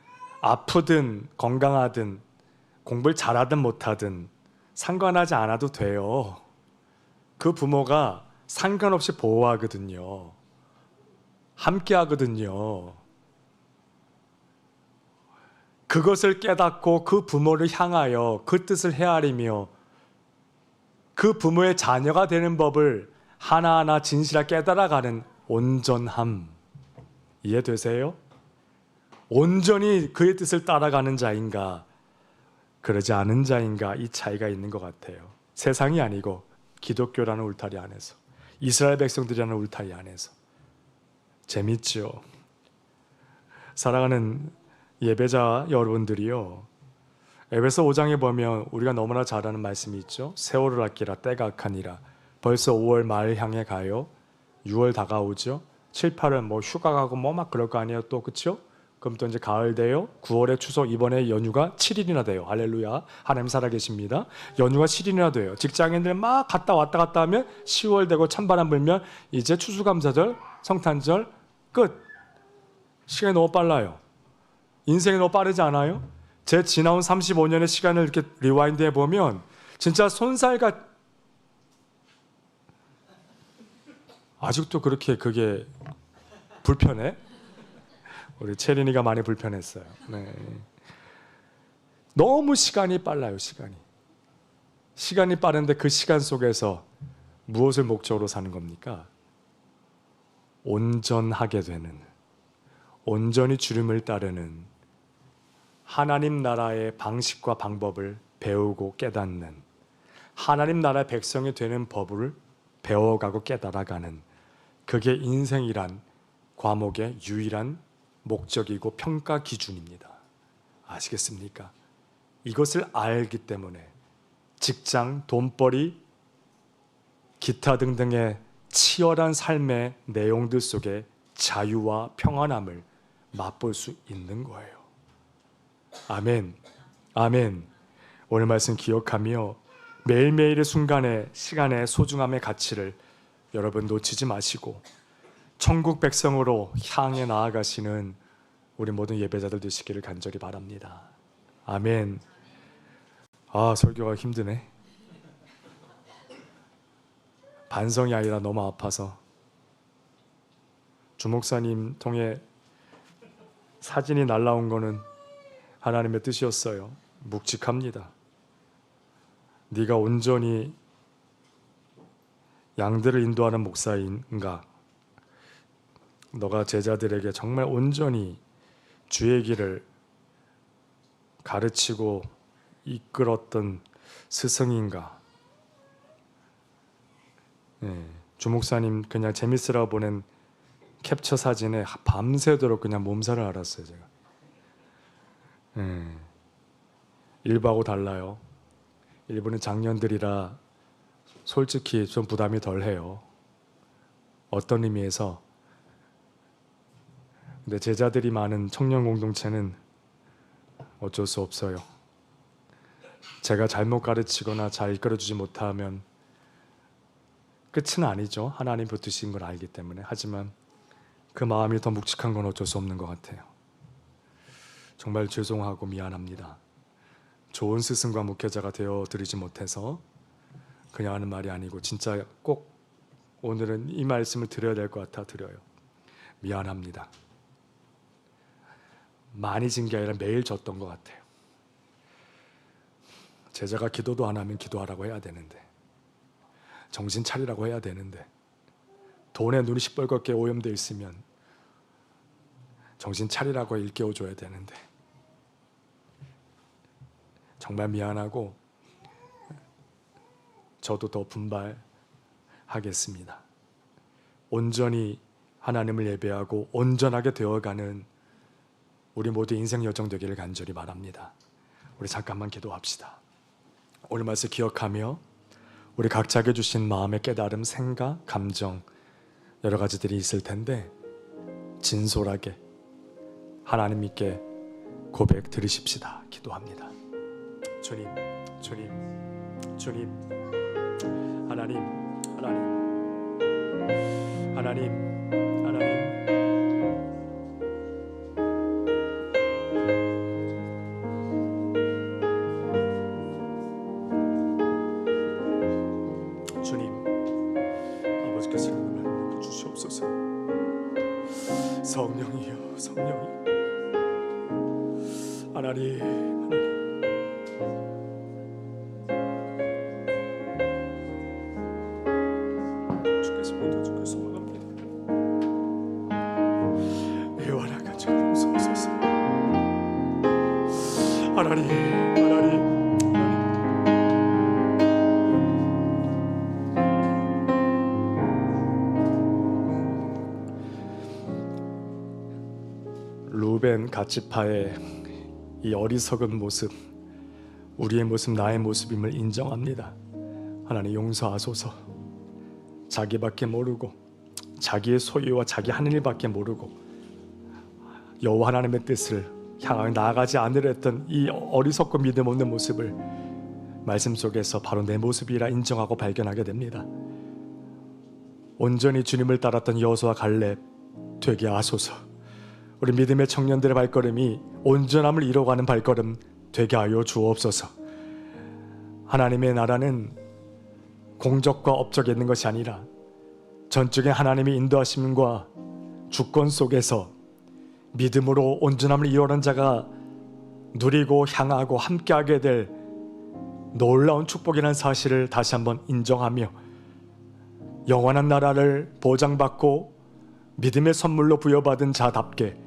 아프든 건강하든 공부를 잘하든 못하든 상관하지 않아도 돼요. 그 부모가 상관없이 보호하거든요. 함께 하거든요. 그것을 깨닫고 그 부모를 향하여 그 뜻을 헤아리며 그 부모의 자녀가 되는 법을 하나하나 진실하게 깨달아가는 온전함. 이해되세요? 온전히 그의 뜻을 따라가는 자인가, 그러지 않은 자인가, 이 차이가 있는 것 같아요. 세상이 아니고 기독교라는 울타리 안에서, 이스라엘 백성들이라는 울타리 안에서. 재밌죠? 사랑하는 예배자 여러분들이요, 에베소 5장에 보면 우리가 너무나 잘 아는 말씀이 있죠. 세월을 아끼라 때가 악하니라. 벌써 5월 말 향해 가요. 6월 다가오죠. 7, 8월 뭐 휴가 가고 뭐 막 그럴 거 아니에요 또, 그렇죠? 그럼 또 이제 가을 돼요. 9월에 추석, 이번에 연휴가 7일이나 돼요. 할렐루야. 하나님 살아계십니다. 연휴가 7일이나 돼요. 직장인들 막 갔다 왔다 하면 10월 되고 찬바람 불면 이제 추수감사절, 성탄절 끝. 시간이 너무 빨라요. 인생이 너무 빠르지 않아요? 제 지나온 35년의 시간을 이렇게 리와인드 해보면 진짜 손살같, 아직도 그렇게 그게 불편해? 우리 채린이가 많이 불편했어요. 네. 너무 시간이 빨라요. 시간이 빠른데 그 시간 속에서 무엇을 목적으로 사는 겁니까? 온전하게 되는, 온전히 주님을 따르는 하나님 나라의 방식과 방법을 배우고 깨닫는, 하나님 나라의 백성이 되는 법을 배워가고 깨달아가는, 그게 인생이란 과목의 유일한 목적이고 평가 기준입니다. 아시겠습니까? 이것을 알기 때문에 직장, 돈벌이, 기타 등등의 치열한 삶의 내용들 속에 자유와 평안함을 맛볼 수 있는 거예요. 아멘. 아멘. 오늘 말씀 기억하며 매일매일의 순간의 시간의 소중함의 가치를 여러분 놓치지 마시고 천국 백성으로 향해 나아가시는 우리 모든 예배자들 되시기를 간절히 바랍니다. 아멘. 아, 설교가 힘드네. 반성이 아니라 너무 아파서. 주목사님 통해 사진이 날라온 거는 하나님의 뜻이었어요. 묵직합니다. 네가 온전히 양들을 인도하는 목사인가? 너가 제자들에게 정말 온전히 주의 길을 가르치고 이끌었던 스승인가? 주목사님 그냥 재밌으라고 보낸 캡처 사진에 밤새도록 그냥 몸살을 앓았어요. 제가. 일부하고 달라요. 일부는 작년들이라 솔직히 좀 부담이 덜해요. 어떤 의미에서? 근데 제자들이 많은 청년 공동체는 어쩔 수 없어요. 제가 잘못 가르치거나 잘 이끌어주지 못하면 끝은 아니죠. 하나님 붙드신 걸 알기 때문에. 하지만 그 마음이 더 묵직한 건 어쩔 수 없는 것 같아요. 정말 죄송하고 미안합니다. 좋은 스승과 목회자가 되어드리지 못해서 그냥 하는 말이 아니고 진짜 꼭 오늘은 이 말씀을 드려야 될 것 같아 드려요. 미안합니다. 많이 진 게 아니라 매일 졌던 것 같아요. 제자가 기도도 안 하면 기도하라고 해야 되는데, 정신 차리라고 해야 되는데, 돈에 눈이 시뻘겋게 오염되어 있으면 정신 차리라고 일깨워줘야 되는데, 정말 미안하고 저도 더 분발하겠습니다. 온전히 하나님을 예배하고 온전하게 되어가는 우리 모두 인생 여정 되기를 간절히 바랍니다. 우리 잠깐만 기도합시다. 오늘 말씀 기억하며 우리 각자에게 주신 마음의 깨달음, 생각, 감정 여러 가지들이 있을 텐데 진솔하게 하나님께 고백 드리십시다. 기도합니다. 주님, 주님, 주님, 하나님, 하나님, 하나님, 하나님. 주님, 아버지께서 이름을 말씀해 주시옵소서. 성령이여, 성령이, 하나님, 하나님. 주께서 믿어주께서 원합니다. 애와라 가져 용서하소서. 하나님, 하나님. 루벤 갓지파의 이 어리석은 모습, 우리의 모습, 나의 모습임을 인정합니다. 하나님 용서하소서. 자기밖에 모르고 자기의 소유와 자기 하는 일밖에 모르고 여호와 하나님의 뜻을 향하여 나아가지 않으려 했던 이 어리석고 믿음 없는 모습을 말씀 속에서 바로 내 모습이라 인정하고 발견하게 됩니다. 온전히 주님을 따랐던 여호수아 갈렙 되게 하소서. 우리 믿음의 청년들의 발걸음이 온전함을 이뤄가는 발걸음 되게 하여 주옵소서. 하나님의 나라는 공적과 업적에 있는 것이 아니라 전적인 하나님의 인도하심과 주권 속에서 믿음으로 온전함을 이루는 자가 누리고 향하고 함께하게 될 놀라운 축복이라는 사실을 다시 한번 인정하며 영원한 나라를 보장받고 믿음의 선물로 부여받은 자답게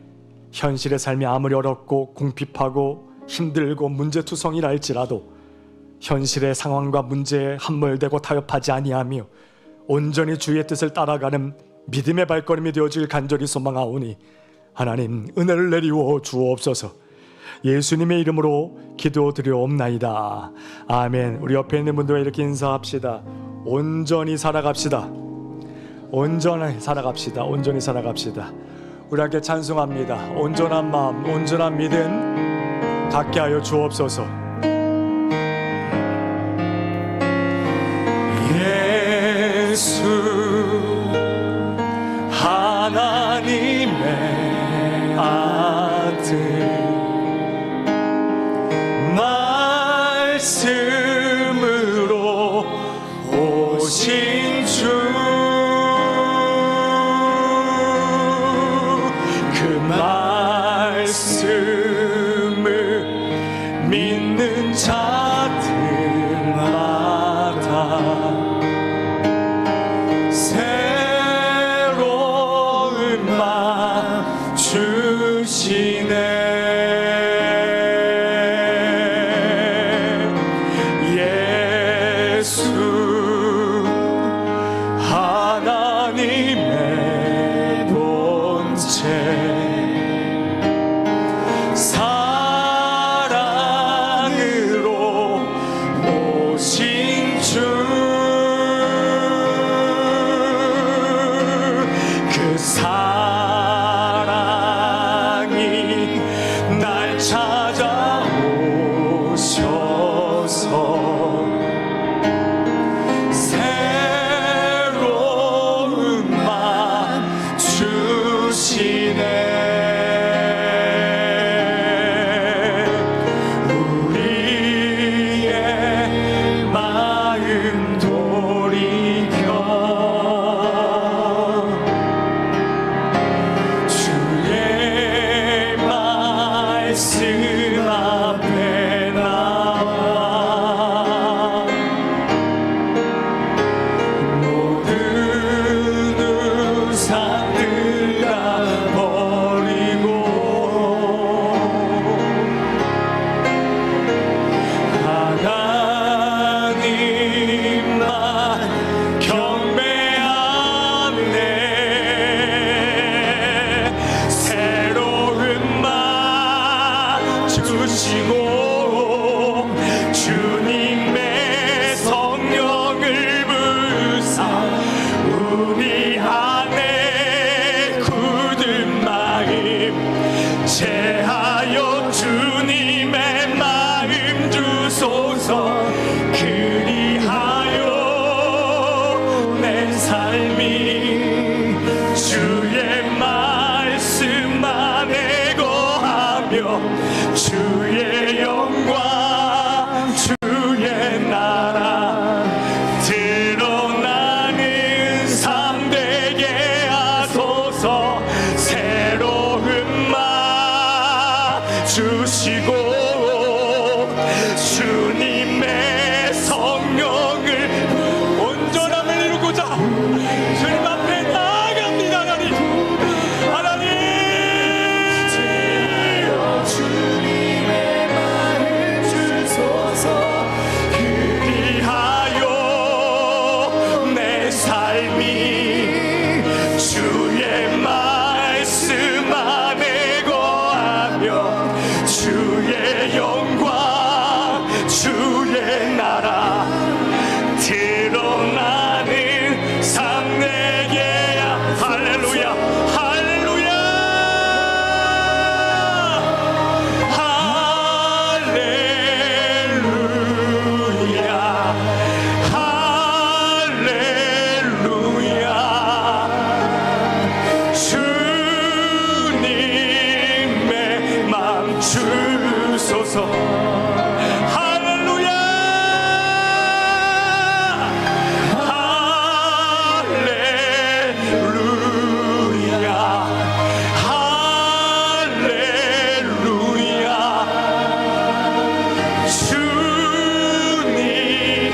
현실의 삶이 아무리 어렵고 궁핍하고 힘들고 문제투성이라 할지라도 현실의 상황과 문제에 함몰되고 타협하지 아니하며 온전히 주의 뜻을 따라가는 믿음의 발걸음이 되어질 간절히 소망하오니 하나님 은혜를 내리워 주옵소서. 예수님의 이름으로 기도드려옵나이다. 아멘. 우리 옆에 있는 분들과 이렇게 인사합시다. 온전히 살아갑시다. 온전히 살아갑시다. 온전히 살아갑시다. 우리 함께 찬송합니다. 온전한 마음, 온전한 믿음 갖게 하여 주옵소서. 예수 하나님의 아들 말씀으로 오신 주 그 말씀을 믿는 자들마다 새로운 마음 주시네. 예수 하나님의 본체 사랑으로 오신 주 그 사랑이 거하며 주의 영광 주의 나라 드러나는 삶 되게 하소서. 새로운 마 주시고 주님의 성령을 온전함을 이루고자 주님 앞에 나아갑니다. 하나님 주님의 마음 주소서. 그리하여 내 삶이 주의 말씀 안에 거하며 주의 영광 주의 나라 드러나는 삶 내게야. 할렐루야 할렐루야 할렐루야 할렐루야. 주님의 맘 주소서. 할렐루야 할렐루야 할렐루야.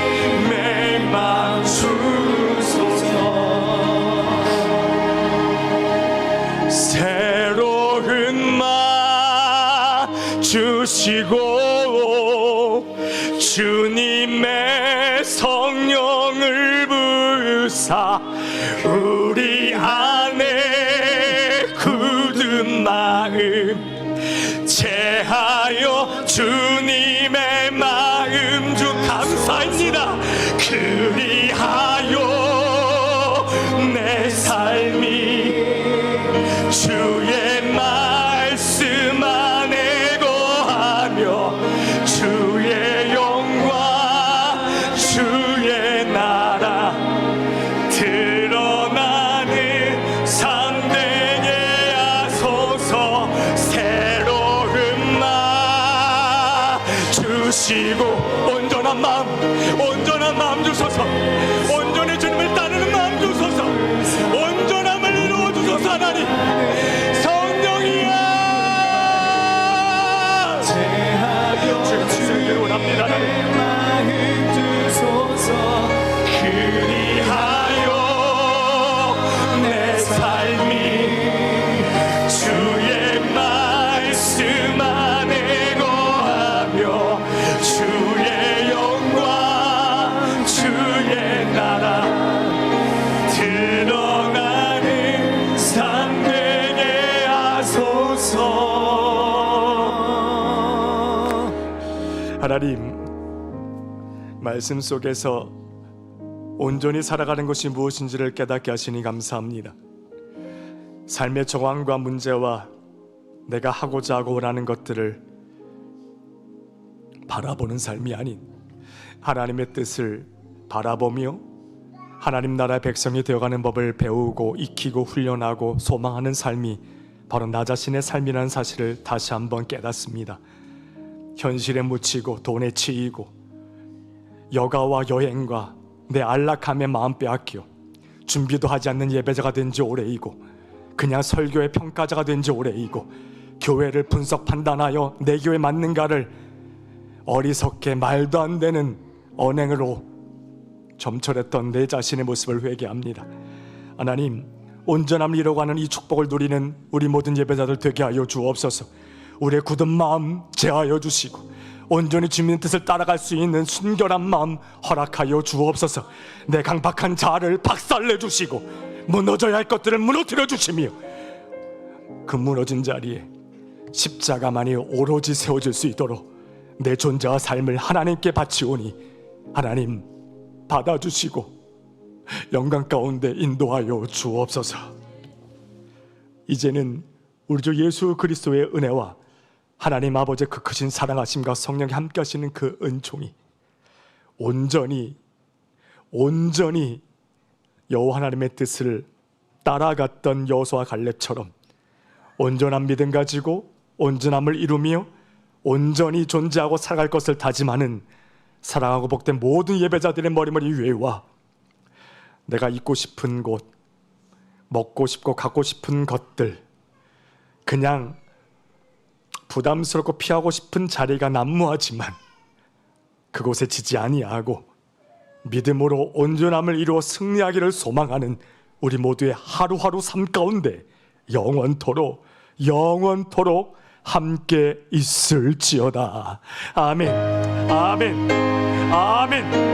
주님의 맘 주소서. 새로운 마 주시고 주님의 성령을 부으사 우리 안에 굳은 마음 제하여 주님의 마음 주 감사합니다. 그리하여 내 삶이 주의 말씀 안에 거하며 주의 영광 주의 나라 드러나는 삶 되게 하소서. 새로운 마 주시고 온전한 마음 주소서. 온전히 주님을 따르는 마음 주소서. 온전함을 이루어 주소서. 하나님 성령이야 주의 말씀을 원합니다. 하나님 마음 주소서. 그리하여 내 삶이 주의 말씀 안에 거하며 주의 영광 주의 나라 드러나는 삶 되게 하소서. 하나님 말씀 속에서 온전히 살아가는 것이 무엇인지를 깨닫게 하시니 감사합니다. 삶의 정황과 문제와 내가 하고자 하고 원하는 것들을 바라보는 삶이 아닌 하나님의 뜻을 바라보며 하나님 나라의 백성이 되어가는 법을 배우고 익히고 훈련하고 소망하는 삶이 바로 나 자신의 삶이라는 사실을 다시 한번 깨닫습니다. 현실에 묻히고 돈에 치이고 여가와 여행과 내 안락함에 마음 빼앗겨 준비도 하지 않는 예배자가 된 지 오래이고 그냥 설교의 평가자가 된 지 오래이고 교회를 분석 판단하여 내 교회 맞는가를 어리석게 말도 안 되는 언행으로 점철했던 내 자신의 모습을 회개합니다. 하나님 온전함을 이뤄가는 이 축복을 누리는 우리 모든 예배자들 되게 하여 주옵소서. 우리의 굳은 마음 제하여 주시고 온전히 주님의 뜻을 따라갈 수 있는 순결한 마음 허락하여 주옵소서. 내 강박한 자아를 박살내 주시고 무너져야 할 것들을 무너뜨려 주시며 그 무너진 자리에 십자가만이 오로지 세워질 수 있도록 내 존재와 삶을 하나님께 바치오니 하나님 받아주시고 영광 가운데 인도하여 주옵소서. 이제는 우리 주 예수 그리스도의 은혜와 하나님 아버지의 그 크신 사랑하심과 성령이 함께 하시는 그 은총이 온전히 여호와 하나님의 뜻을 따라갔던 여호수아 갈렙처럼 온전한 믿음 가지고 온전함을 이루며 온전히 존재하고 살아갈 것을 다짐하는 사랑하고 복된 모든 예배자들의 머리머리 위에와 내가 있고 싶은 곳, 먹고 싶고 갖고 싶은 것들, 그냥 부담스럽고 피하고 싶은 자리가 난무하지만 그곳에 지지 아니하고 믿음으로 온전함을 이루어 승리하기를 소망하는 우리 모두의 하루하루 삶 가운데 영원토록 함께 있을지어다. 아멘, 아멘, 아멘.